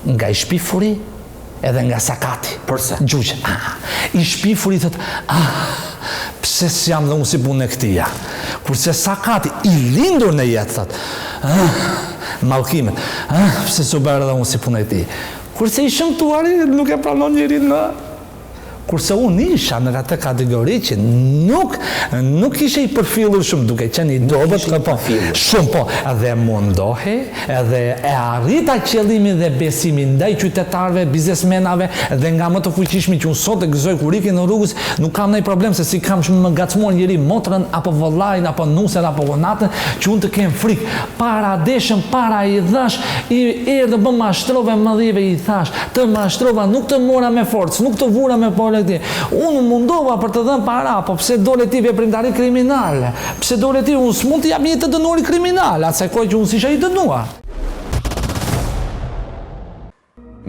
nga i shpifuri edhe nga Sakati. Përse? Gjuqë. I shpifuri thëtë, pse s'jam dhe unë si punë e këtia. Kurse Sakati, i lindur në jetë, thëtë, mallkimet, pse s'u bërë dhe unë si punë e këti. Kurse i shëmtuari nuk e pranon njërin në. Kurse unë isha në atë kategori që nuk ishe i përfillur shumë, duke qenë i dobët, shumë po, edhe mundohi, edhe e arrita qëllimin dhe besimin ndaj qytetarëve, biznesmenave, dhe nga më të fuqishmi që unë sot e gëzoj kur ikin në rrugës, nuk kam ndonjë problem se si kam shumë më ngacmuar njëri motrën, apo vëllain, apo nusen, apo konatën, që unë të kem frikë. Para deshëm, para i dhash, i erdhë më mashtrove më dhive, i thash, të mashtrova, nuk të mora me forcë, nuk të vura me unë mundova për të dhënë para, po pse dole ti veprimtari kriminale? Pse dole ti, unë s'mund të jam një të dënuari kriminal, atëse kohë që unë s'isha i dënuar.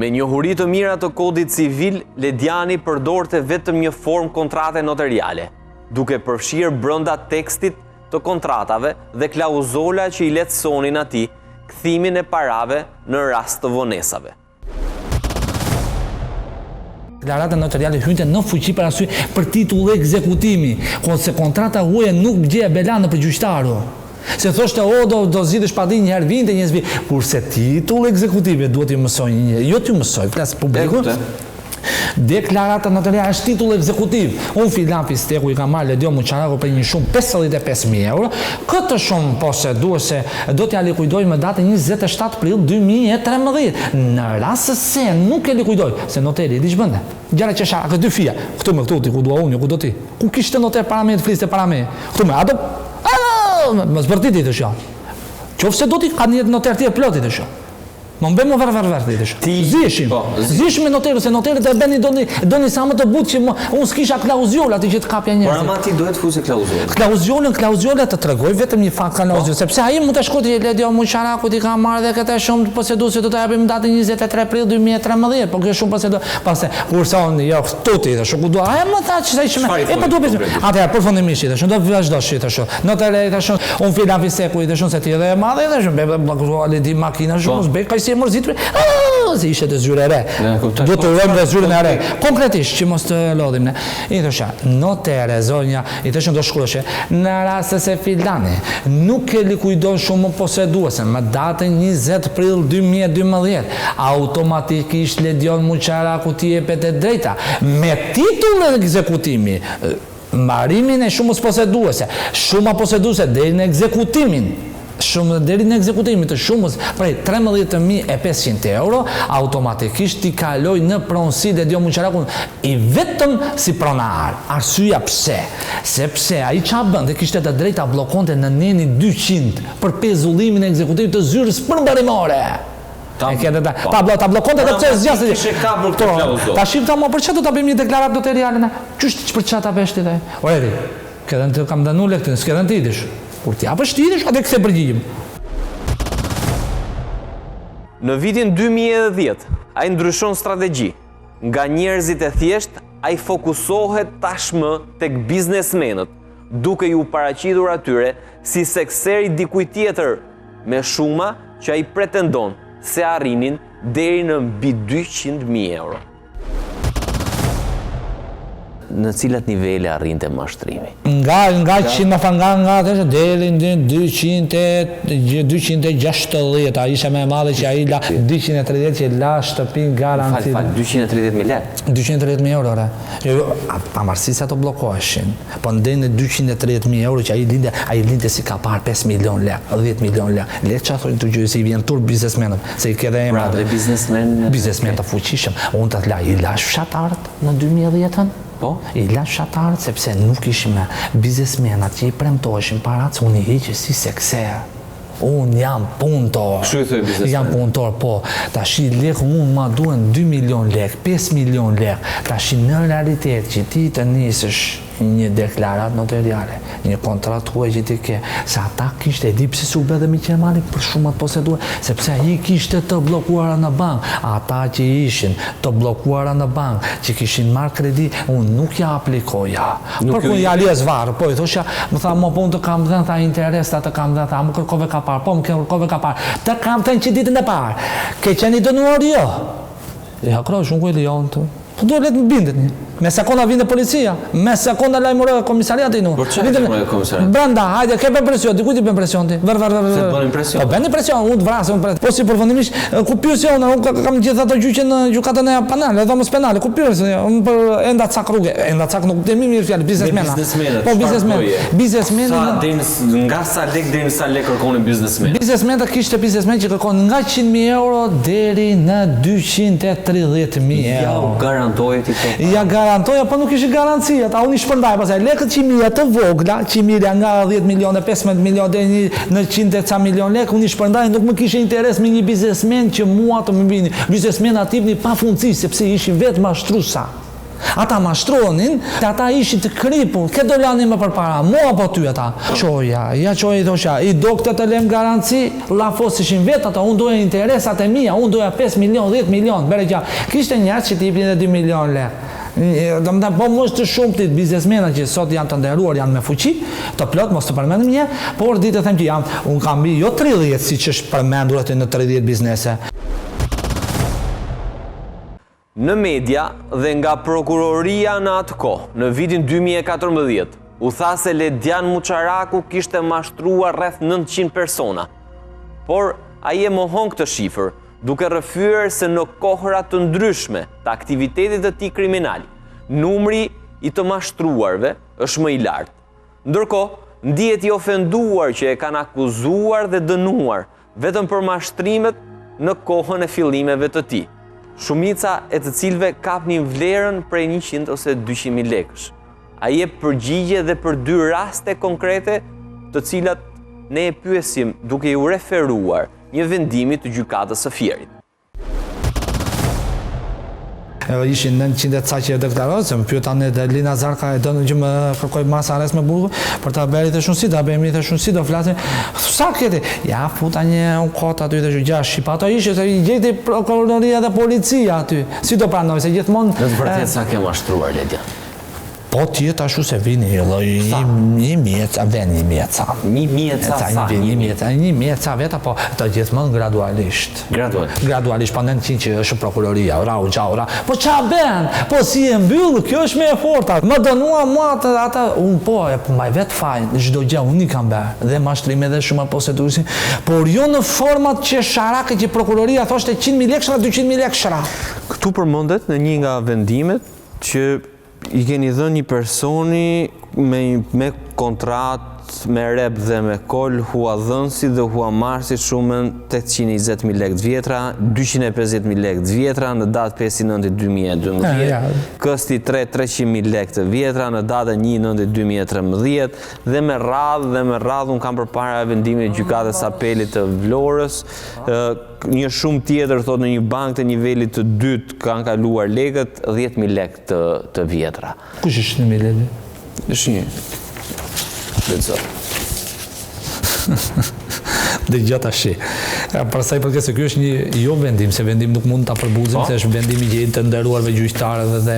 Me njohuri të mira të kodit civil, Lediani përdorte vetëm një formë kontrate notariale, duke përfshirë brenda tekstit të kontratave dhe klauzola që i lehtësonin atij kthimin e parave në rast të vonesave. Deklarata notariale hynte në fuqi për arsye për titull ekzekutimi, se kontrata huaja nuk gjeje belan për gjyqtaru. Se thoshte do zgjidhësh padi një herë vinte, një herë. Kurse titull ekzekutimi duhet i mësoj jo ti mësoj, flas publiku. Deklarata notariale është titull ekzekutiv. Unë filan Fisteku i ka marrë Ledion Muçaraku për një shumë 55.000 euro. Këtë shumë poseduese do t'ja likuidoj më datën 27 prill 2013. Në rast se nuk e likuidoj, se noteri di ç'bënte. Gjara që shara, këtë dy fija, këtu me këtu ti ku dua unë, ku do ti. Ku kishte noter para me të fliste para me. Këtu me ato. Më zbërtiti të shoh. Qofse do ti ka një noter tjetër ploti të shoh. Më mbem më verë të shumë. Zishim me noterë, se noterët e beni doni sa më të butë që unë s'kisha klauziola ati që të kapja njerëzit. Por ama ti duhet fuse klauziola. Klauziola të tregoj vetëm një fakt klauziola, sepse ai mund të shkoti Ledion Muçaraku ti ka marrë dhe këtë shumë poseduesi do ta japim datën 23 prill 2013, po kjo shumë posedues. Pastaj kurse unë jo tuti tash ku dua. Ai më tha ç'sa ishim. E po duhet. Atëherë përfundimisht tash do vazhdosh tash. Notere tash unë filan Fisteku i tash se ti edhe e madhe tash me di makina shumë s'bej si e mërzitur, si ishe të zyrë e re. Do të rëmë dhe zyrën e re. Konkretisht, që mos të lodhim ne. I thosha, notere, zonja, i thosha do shkroshe, në rase se filani, nuk e likuidon shumë poseduese, më datën 20 prill 2012, automatikisht Ledion Muçaraku t'i jepet e drejta, me titull e ekzekutimi, marrimin e shumës poseduese, shuma poseduese deri në ekzekutimin, deri në ekzekutimin të shumës prej 13.500 euro, automatikisht t'i kaloj në pronësi Ledion Muçaraku i vetëm si pronar. Arsyeja pse? Sepse ai ç'a bën, kishte të drejta bllokonte në neni 200 për pezullimin e ekzekutimit të zyrës përmbarimore. Ta bllokonte të pse zgjasë. Kishe kapur këtë klauzulë. Tash ta më për çfarë do ta bëjmë një deklaratë notariale? Ç'është për çfarë ta vesh ti? Ori, këdhen të kam dhënë lektin, s'kedhen ti dish. Kur ti apësh ti dish, atë kse përgjigjim. Në vitin 2010, ai ndryshon strategji. Nga njerëzit e thjesht, ai fokusohet tashmë tek biznesmenët, duke ju paraqitur atyre si sekseri dikujt tjetër, me shuma që ai pretendon se arrinin deri në mbi 200.000 euro. Në cilat nivele arrinte mashtrimi? Nga që më fanga nga deri në 260, a isha me madhe që a i la 230 që la shtëpin garantit. Fal, 230.000 lekë? 230.000 euro, re. Pamarësisht se ato blokoheshin. Po ndeni 230.000 euro që a i linde si ka parë 5 milion lekë, 10 milion lekë. Lekë që a thojnë të gjyë si i vjen tur biznesmenët, se i kede emra. Pra, dhe biznesmen të fuqishëm. Unë të la, i la fshatarët në 2010-ën? Po? I la fshatarët sepse nuk ishim biznesmenat që i premtoheshin parat, unë i hiqë si sekser. Unë jam punëtor. Kështu i thoi biznesmen? Jam punëtor, po. Tash i lekë unë ma duen 2 milion lekë, 5 milion lekë. Tash në realitet që ti të nisësh një deklarat notariale, një kontratë huaj që ti ke, se ata kishte, e di pse su be dhe Miqel Mali për shumat poseduar, sepse ai kishte të blokuara në bank, ata që ishin të blokuara në bank, që kishin marrë kredi, unë nuk ja aplikoja. Për kun ja lies varë, po i thosha, më tha, më po unë të kam dhënë, tha interesat të kam dhënë, tha, më kërkove ka parë, po më kërkove ka parë, të kam thënë që ditën e parë, ke qeni dënuar jo. Ja, krosh, unë ku e lijon të. Po duhet letë më bindet një. Me sekonda vinde policia, me sekonda lajmërojë komisariati nu. Por që lajmërojë komisariati? Brenda, hajde, ke bën presion, dikuj ti bën presion ti. Ver. Se të bën impresion? Po bën impresion, unë të vrasë, po si përfundimisht, ku pyesja unë kam gjithë ato gjyqe në gjykatën e penale, dhomës penale, ku pyesja, unë për enda cak rrugë, enda cak nuk dhe mirë fjalë, biznesmena. Po biznesmenë. Nga sa lek deri sa lek kërkonin biznesmenë? Biznesmenët kishte biznesmen që kërkon nga 100.000 euro deri në 230.000 euro. Ja garantoje ti to? Ja garantoja, po nuk ishte garancia, ta unë i shpërndaj, pasaj lekët 100.000 të vogla, 100.000 nga 10 milion e 15 milion dhe në 100 ca milion lekë, unë i shpërndaj, nuk më kishe interes me një biznesmen që mua të më bini. Biznesmen ativ një pa fundësi, sepse ishin vetë mashtrusa. Ata mashtronin, ata ishin të kripur, ke do lanin më përpara, mua po ty ata. Qoja, ja qoja i thosha, i do këtë të lem garanci, lafos ishin vetë ata, unë doja interesat e mia, unë doja 5 milion, 10 milion, bere gja. Kishte njerëz që t'jepnin edhe 2 milion lekë. Do më po mos të shumë të biznesmena që sot janë të nderuar, janë me fuqi, të plot, mos të përmendim një, por ditë të them që unë kam bi jo 30, si që është përmendur aty në 30 biznese. Në media dhe nga prokuroria në atë kohë, në vitin 2014, u tha se Ledian Muçaraku kishte mashtruar rreth 900 persona. Por ai e mohon këtë shifër, duke rrëfyer se në kohëra të ndryshme të aktivitetit të tij kriminal, numri i të mashtruarve është më i lartë. Ndërkohë, ndihet i ofenduar që e kanë akuzuar dhe dënuar vetëm për mashtrimet në kohën e fillimeve të tij. Shumica e të cilve kapnin vlerën prej 100 ose 200.000 lekësh. Ai jep përgjigje dhe për 2 raste konkrete, të cilat ne e pyesim duke i referuar një vendimi të gjykatës së Fierit. Ishin 900 ca që e deklarohet, se më pyeta ne dhe Lina Zarka e dënë që më kërkoj masa arrest me burgu, për ta beri të shunësi, ta beri të shunësi, do flasin, sa kjeti? Ja, futa një kota aty dhe gjugja shqipa, ato ishe, se i gjeti prokuroria dhe policia aty, si do pranoj, se gjithmonë... Në të vërtet sa ke mashtruar, Ledian? Po tjetë ashtu se vini, një mjeca, ven një mjeca. Një mjeca sa? Një mjeca veta, po të gjithmonë gradualisht. Gradualisht, pa në 100 që është prokuroria, rau, po qa ben, po si e mbyllë, kjo është me e forta. Më dënua mua ata, unë po, maj vetë fajnë, çdo gjë unë i kam bërë, dhe mashtrime dhe shumë poseduesi, por jo në format që sharake që prokuroria thoshte 100.000 lekë shra, 200.000 lekë shra. Këtu përmendet në një nga vendimet që i keni dhënë një personi me kontratë, me rep dhe me kol, hua dhënësi dhe hua marësi shumën 820.000 lekë të vjetra, 250.000 lekë të vjetra në datë 5/9/2012, kësti 300.000 lekë të vjetra në datë 1/9/2013 dhe me radhë unë kam përpara vendimit e gjykatës apelit të Vlorës, një shumë tjetër thot në një bank të nivelit të dytë kanë kaluar lekët 10.000 lekë të vjetra. Kush është 1.000 lekë? është një Letëzor. Dhe gjata shi. Përsa i përket se kjo është një jo vendim, se vendim nuk mund të përbuzim, se është vendimi që të nderuarve gjyqtarëve dhe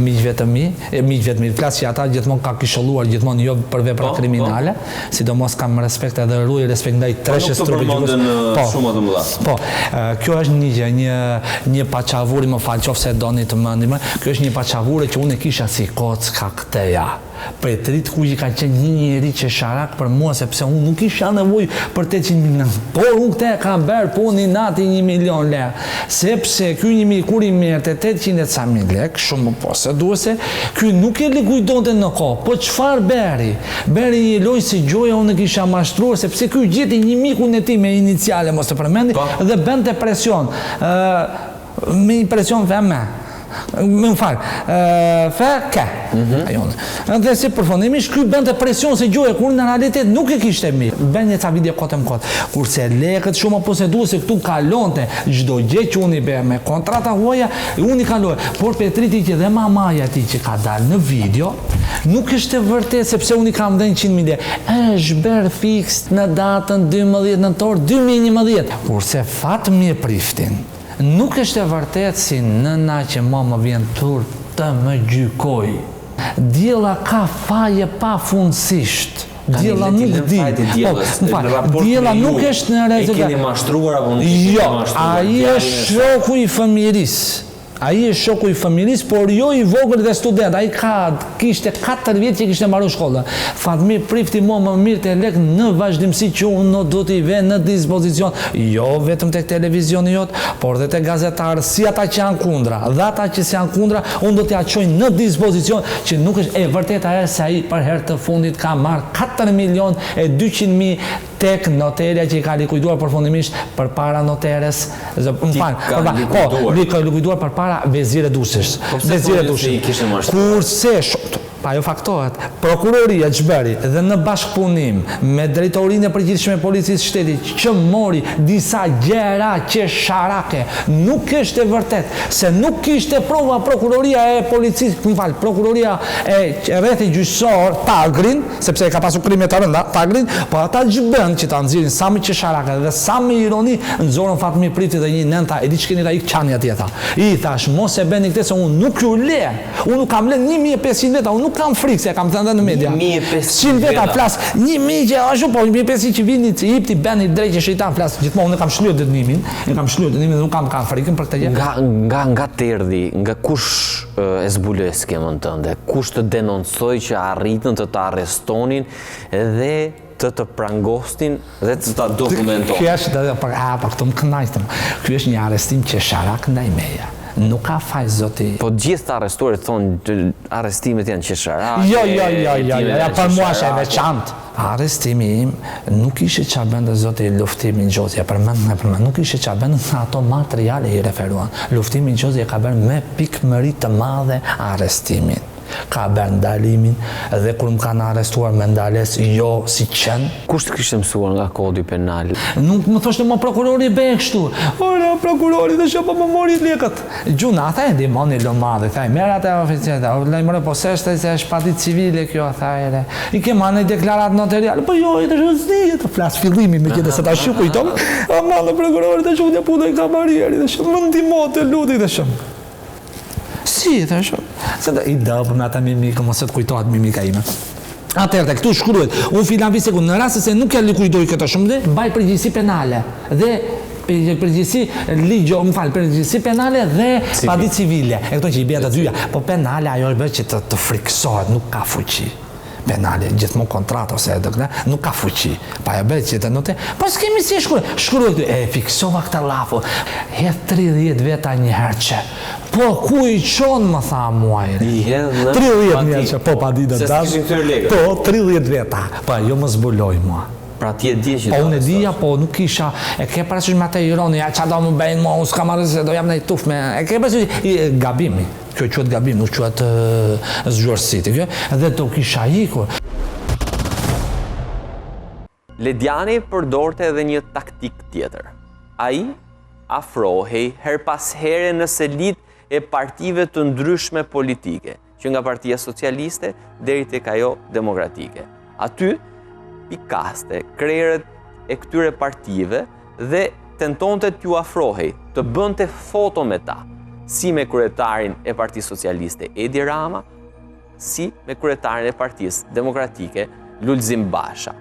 miqve të mi, miqve të mi, flasë që ata gjithmonë ka kishëlluar gjithmonë jo për vepra kriminale, sidomos kam respekt edhe ruaj respekt ndaj treshës trupit gjykos. Shumë të mëdha. Po, kjo është një gjë, një paçavuri, më fal, qofse doni të më ndihmoni, kjo është një paçavuri që unë e kisha si kocka këteja. Pretrit ku i ka qenë një njeri që sharak për mua, sepse unë nuk isha nevoj për 800.000, por unë këte kam berë puni nati 1 milion lekë, sepse kjo kur i merte 800.000 lekë, shumë më poseduese, kjo nuk e likujdonte në kohë, po qëfar beri? Beri një loj si gjoja unë kisha mashtruar, sepse kjo gjeti një mikun e ti me iniciale, mos të përmendi, dhe bën të presion, me impresion dhe me. Më falë, fe ke. Dhe si përfundimisht, kjo bënte presion se gjoja, kur në realitet nuk e kishte mirë. Bën një ca video kote më kote. Kurse lekët shumë poseduese këtu kalonte, çdo gjë që unë i bëja me kontrata huaja, unë i kaloj. Por Petriti që dhe mamaja ti që ka dalë në video, Nuk është e vërtet sepse unë i kam dhe 100.000 lekë. Është bërë fix në datën 12 nëntor 2011. Kurse Fatmir Priftin, nuk është e vërtet si nëna që më vjen turp të më gjykoj. Diella ka faje pafundësisht. Diella nuk di. Diella nuk është në rrezik. E keni mashtruar apo nuk keni mashtruar? Ai është shoku i fëmijërisë. Ai është shoku i fëmijërisë, por jo i vogël dhe student. Ai kishte 4 vjet që kishte mbaruar shkollën. Fatmir Prifti më mirë të lek në vazhdimsi që unë do t'i vë në dispozicion, jo vetëm tek televizioni jot, por dhe tek gazetarët, si ata që janë kundra, dhe ata që janë kundra, unë do t'ia çoj në dispozicion që nuk është e vërteta se ai për herë të fundit ka marrë 4.200.000 tek noterja që i ka likuiduar përfundimisht përpara noteres. Ka likuiduar përpara Vezire Dusesh. Vezire Dusesh. Kurse pa jo faktohet, prokuroria çbëri dhe në bashkëpunim me drejtorinë e përgjithshme e policisë shtetit që mori disa gjëra qesharake, nuk është e vërtet se nuk kishte prova prokuroria e policisë, prokuroria e rrethit gjyqësor Tagrin, sepse ka pasur krime të rënda Tagrin, po ata gjbën që ta nxjerrin sa më qesharake dhe sa më ironi nxorën Fatmir Prifti dhe një nënta e diçkeni ai çani atje tha. I thash mos e bëni këtë se unë nuk ju le. Unë nuk kam lënë 1500 veta, unë nuk kam frikë se kam thënë në media. 1500 veta flas, 1000 që ashtu po 1500 që vini i hipti bani drejt që shejtan flas gjithmonë. Unë kam shlyer dënimin, dhe nuk kam frikën për këtë gjë. Nga terdhi, nga kush e zbuloi skemën tënde, kush të denoncoi që arritën të arrestonin dhe të prangostin dhe të ta dokumentojnë. Ky është këtu më kënaqëm. Ky është një arrestim qesharak ndaj meja. Nuk ka faj zoti. Po gjithë të arrestuarit thonë arrestimet janë qesharake. Jo, për mua është e veçantë. Arrestimi im nuk ishte çfarë bënte zoti Luftimi Gjozja, përmend, nuk ishte çfarë bënte në ato materiale i referuan. Luftimi Gjozja ka bërë me pikëmëri të madhe arrestimin. Ka bërë ndalimin dhe kur më kanë arrestuar me ndales jo si qenë. Kush të kishte mësuar nga kodi penal? Nuk më thoshte më prokurori bëj kështu. Ora prokurori dhe shopa më mori lekët. Gjuna ata e ndihmoni lo madhe, thaj merr atë oficierët. Lajmëro po se është pati civile kjo thajre. I ke marrë deklaratë notariale. Po jo, të shëzdiet të flas fillimi me që se ta shoh kujton. Ama në prokurori të shutja punë i kamarieri dhe shoh më ndihmote luti dhe shoh. Si, të shumë. Se i dëpëm në ata mimikë, mos e të kujtohet mimika ime. Atëherë, këtu shkruhet, unë filan visekund, në rrasë se nuk e likuidoj këtë shumë dhe, baj përgjithësi penale. Dhe përgjithësi ligjo, përgjithësi penale dhe padi civile. E këto që i bje të dyja. Po penale ajo është bërë që të friksohet, nuk ka fuqi. Penale, gjithmonë kontratë ose nuk ka fuqi. Pa e bërë që të note, po s'kemi si shkruaj këtu, fiksova këta lafu, hedh 30 veta një herqe. Po, ku i qonë, më tha muaj? 30 herqe, po, pa di dhe dash. Po, 30 veta, pa, jo më zbuloj mua. Pra ti e di që... Po, unë e dija, po, nuk isha, e ke parasysh me atë ironi, qa do më bëjnë mua, unë s'ka marrë se do jam në i tuf me... E ke parasysh, gabimi. Kjo quhet gabim, nuk quhet zgjuarësit, dhe do kisha ikur. Lediani përdorte edhe një taktik tjetër. Ai afrohej her pas here në selit e partive të ndryshme politike, që nga Partia Socialiste deri tek ajo demokratike. Aty pikaste krerët e këtyre partive dhe tentonte t'ju afrohej, të bënte foto me ta. Si me kryetarin e Partisë Socialiste Edi Rama, si me kryetarin e Partisë Demokratike Lulzim Basha.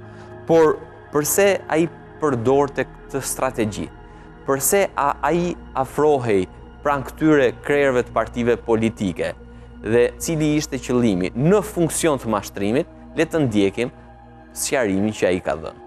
Por përse ai përdorte këtë strategji? Përse ai afrohej pranë këtyre krerëve të partive politike dhe cili ishte qëllimi në funksion të mashtrimit, le të ndjekim sqarimin që ai ka dhënë.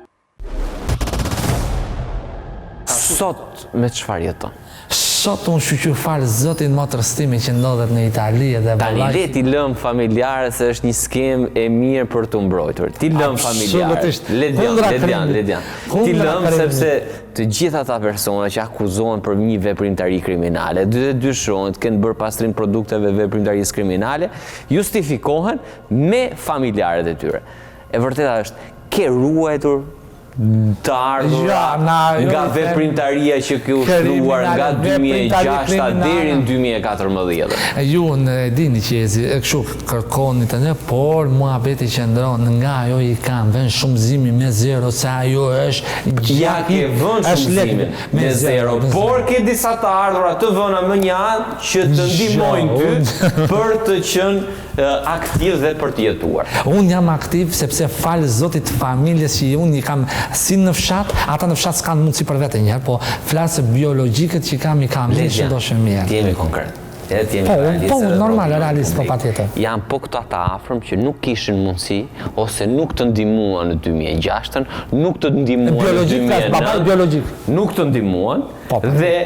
Sot me çfarë jeton? Sot unë shqyqy falë zotin më të rëstimi që ndodhet në Itali dhe Tani le ti lëm familjare se është një skem e mirë për të mbrojtur. Ti lëm familjare. Ledian. Ti lëm sepse të gjitha ata persona që akuzohen për një veprimtari kriminale, dhe dyshohen të kenë bërë pastrim produkteve veprimtarisë kriminale, justifikohen me familjarët e tyre. E vërteta është, ke ruajtur të ardhura nga veprimtaria që ke ushtruar nga 2006 deri në 2014. Ju në dini që kështu kërkoni të ne, por muhabeti qëndron nga ajo i kanë vënë shumëzimi me zero, se ajo është ja ke vënë shumëzimin me zero, por ke disa të ardhura të vëna më një anë që të ndihmojnë ty për të qenë aktiv dhe për të jetuar. Unë jam aktiv sepse falë Zotit familjes që unë i kam si në fshat, ata në fshat s'kanë mundësi për vete njerë, po flasë biologikët që i kam dhe që do shëmjerë. Ti jemi konkret. Po, normal, realist, po pa tjetër. Janë po këto ata afërm që nuk kishin mundësi, ose nuk të ndihmuan në 2006, nuk të ndihmuan në 2009, nuk të ndihmuan, dhe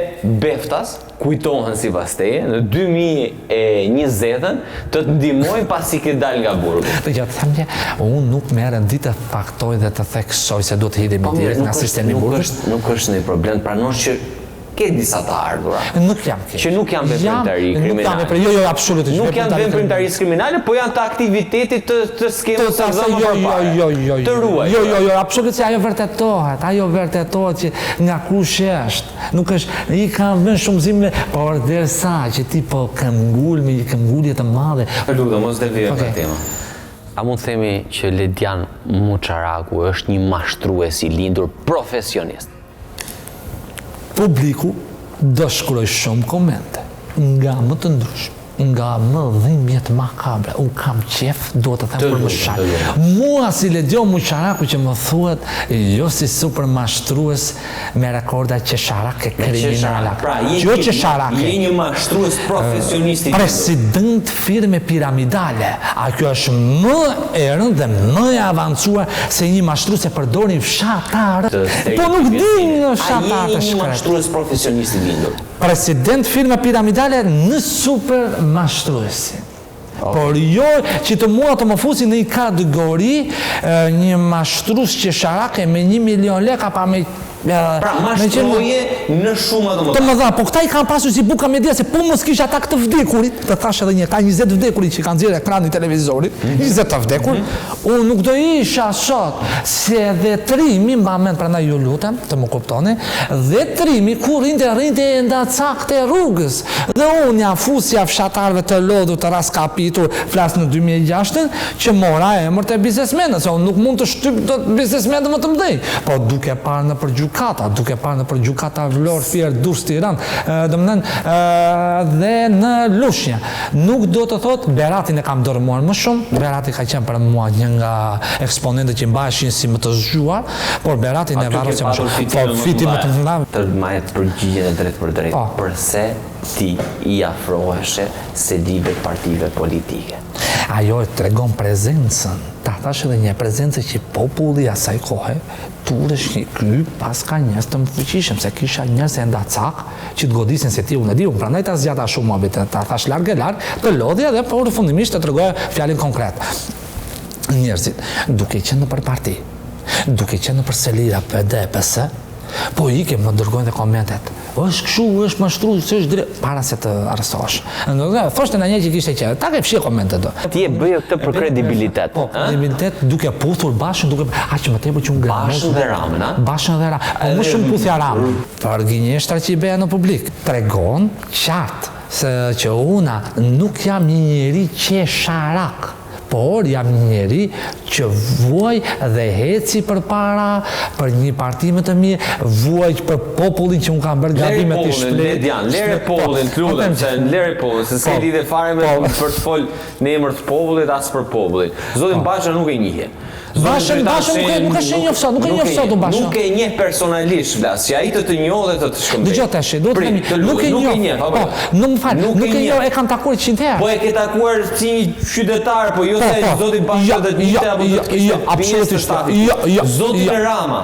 beftas kujtohen si pas teje, në 2020 të ndihmojnë pasi ke dal nga burgu. Të gjatë thamë që unë nuk merën ditë të faktoj dhe të theksoj se do të hidemi direkt nga sistemi burgut. Nuk është një problem, pranon që ke disa të ardhura. Nuk jam ke. Që nuk janë veprimtari kriminale. Jo, absolutisht. Nuk janë veprimtarisë kriminale, po janë të aktivitetit të skemës së dhënë përpara. Të ruaj. Jo, absolutisht ajo vërtetohet që nga kush është. Nuk është, i kanë vënë shumëzime, por derisa që ti po këmbgulje të madhe. Lutem, mos devijoj nga tema. A mund themi që Ledian Muçaraku është një mashtrues i lindur profesionist? Publiku do shkruaj shumë komente, nga më të ndryshme, nga më dhimbjet makabre. Unë kam qef, do të them për më shak. Mua si Ledion Muçaraku që më thuhet, jo si super mashtrues me rekorda qesharake kriminala. Jo qesharake. Je një mashtrues profesionist i president firme piramidale. A kjo është më e rëndë dhe më e avancuar se një mashtrues e përdorin fshatarët. Po nuk din në fshatarët të shkret. A je një mashtrues profesionist i lindur? President firme piramidale në super mashtruesi. Por jo që të mua të më fusin në një kategori një mashtrues qesharake me 1 milion lek pa me pra mashtroje në shumë të më dha, po këta i kanë pasur si buka media se po mos kisha ata këtë vdekurit, të thash edhe një, ka 20 vdekurit që kanë zirë ekranin televizorit, 20 të vdekur, unë nuk do isha sot se dhe trimi, mba men prandaj ju lutem, të më kuptoni, dhe trimi ku rinte e nda cakte rrugës, dhe unë ja fusja fshatarve të lodhur të raskapitur, flas në 2006, që mora emër të biznesmenët, se unë nuk mund të shtyp biznesmenët më të mdhej, po duke parë në duke parë në për gjukata Vlorë, Fier, Durrës, Tiranë, dhe në Lushnjë. Nuk do të thotë, Beratin e kam dërmuar më shumë, Berati ka qenë për mua një nga eksponentët që mbaheshin si më të zgjuar, por Beratin e varrosë më shumë. Fiti më të mëdha. Të majet përgjigjen e drejt për drejt. Përse ti i afroheshe sedive partive politike? Ajo e tregon prezencën. Ta thash edhe një prezencë që populli asaj kohe turësh ky pas ka njerëz të më fuqishëm, se kisha njerëz e nda cak që të godisin se ti unë e di, unë prandaj ta zgjata shumë mohabet, ta thash larg të lodhja dhe por fundimisht të tregoja fjalën konkret. Njerëzit duke qenë në për parti, duke qenë në për selira PD, PS, po i ke më dërgojnë dhe komentet. është këshu, është mashtrues, është drejt para se të arrestohesh. Thoshte në një që kishte qenë, ta ke fshi komentet do. Ti e bëj këtë për kredibilitet. Po, kredibilitet duke puthur Bashën, duke aq më tepër që unë Bashën dhe Ramën, a? Bashën dhe Ramën. Po më shumë puthja Ramën. Për gënjeshtra që i bëja në publik, tregon qartë se që una nuk jam një njeri qesharak, por jam një njeri që vuaj dhe heci për para, për një parti më të mirë, vuaj për popullin që unë kam bërë gabimet i shplet. Lere popullin, të lutem, lere popullin, se s'ke lidhje fare me për të fol në emër të popullit as për popullin. Zotin Basha nuk e njihje. Bashën nuk e shenjë ofsot, nuk e një ofsot unë Bashën. Nuk e njeh personalisht, Vlas, që ai të njohë dhe të shkëmbej. Dëgjoj tash, nuk e njeh. Po, nuk më fal, nuk e njeh, e kam takuar 100 herë. Po e ke takuar si një qytetar, po jo se Zoti Basha dhe të njëjtë apo do të kishte absolutisht. Zoti Rama.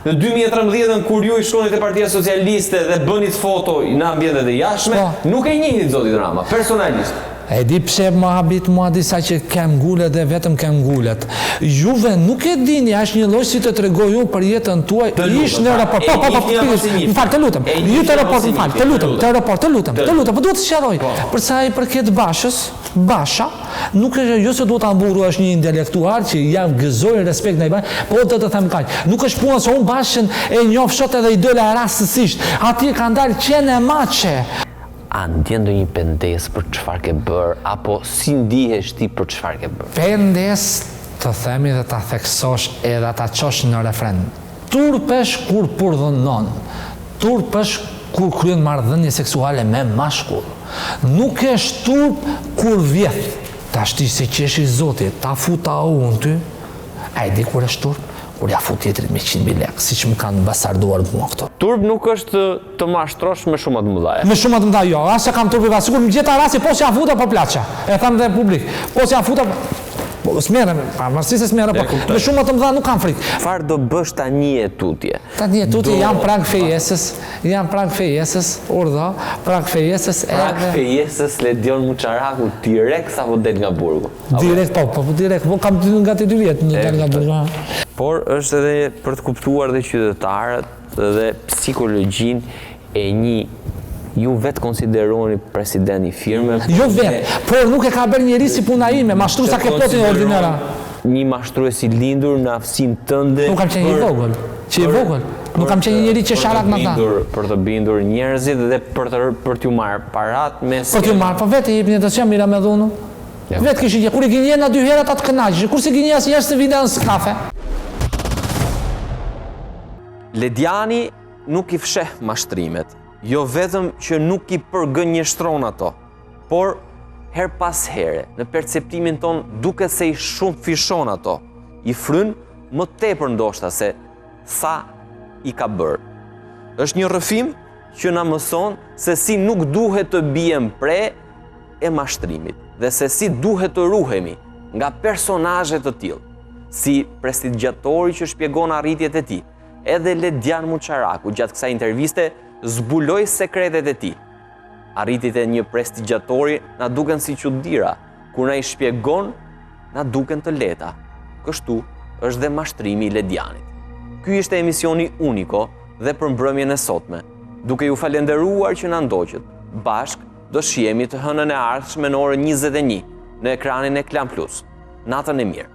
Në 2013 kur ju i shkonit e Partia Socialiste dhe bënit foto në ambientet e jashtme, nuk e njihit Zotit Rama, personalisht. E di pse më habit mua disa që kem ngullet dhe vetëm kem ngullet. Juve nuk e dini, është një lloj si të tregoj unë për jetën tuaj, ish në raport. Më fal, të lutem. Ju të raport, më fal, të lutem, po duhet të sqaroj. Për sa i përket Bashës, Basha Nuk është jo se duhet ta mburru është një intelektual që jam gëzoj respekt ndaj bashkë, po do të them kaq. Nuk është puna se unë bashkën e njoh shot edhe i dola rastësisht. Atje ka ndalë qenë maçe. A ndjen ndonjë pendes për çfarë ke bër apo si ndihesh ti për çfarë ke bër? Pendes të themi dhe ta theksosh edhe ta çosh në refren. Turpesh kur purdhënon. Turpesh kur kryen marrëdhënie seksuale me mashkull. Nuk e turp kur vjedh. Tash ti se qesh i Zotit, ta futa unë ty. A e di kur është turp? Kur ja fut tjetrit me 100.000 lekë, siç më kanë basarduar mua këto. Turp nuk është të mashtrosh me shumë të mëdha. Me shumë të mëdha jo, as e kam turpi sigur më gjeta rasti po s'ja futa po plaça. E tham dhe publik. Po s'ja futa po s'merrem, pavarësisht se s'merrem, po me shumë të mëdha nuk kam frikë. Çfarë do bësh tani e tutje? Tani e tutje jam prag fejesës, urdhë, prag fejesës edhe. Prag fejesës Ledion Muçaraku direkt apo del nga burgu? Direkt direkt, po kam gati 2 vjet në del nga burgu. Por është edhe për të kuptuar dhe qytetarët dhe psikologjinë e një ju vetë konsideroni president i firme. Jo vetë, por nuk e ka bërë njeri si puna ime, mashtruesa ke plotin ordinera. Një mashtrues i lindur në aftësinë tënde. Nuk kam qenë i vogël, Nuk kam qenë një njeri që sharat me ta. Për të bindur njerëzit dhe për t'ju marrë parat me se. Për t'ju marrë, po vetë i jepni të çam mira me dhunu. Vetë kishin kur i gënjena 2 herë ata të kënaqesh, kurse gënjea asnjëherë se vinte në kafe. Lediani nuk i fsheh mashtrimet. Jo vetëm që nuk i përgënjeshtron ato, por her pas here, në perceptimin ton duket se i shumë fishon ato, i fryn më tepër ndoshta se sa i ka bërë. Është një rrëfim që na mëson se si nuk duhet të bijem pre e mashtrimit dhe se si duhet të ruhemi nga personazhe të tillë, si prestigjatori që shpjegon arritjet e tij. Edhe Ledian Muçaraku gjatë kësaj interviste zbuloi sekretet e tij. Arritjet e një prestigjatori na duken si çuditëra, kur na i shpjegon na duken të lehta. Kështu është dhe mashtrimi i Ledianit. Ky ishte emisioni Uniko dhe për mbrëmjen e sotme. Duke ju falenderuar që na ndoqët, bashk do shihemi të hënën e ardhshme në orën 21 në ekranin e Klan Plus. Natën e mirë.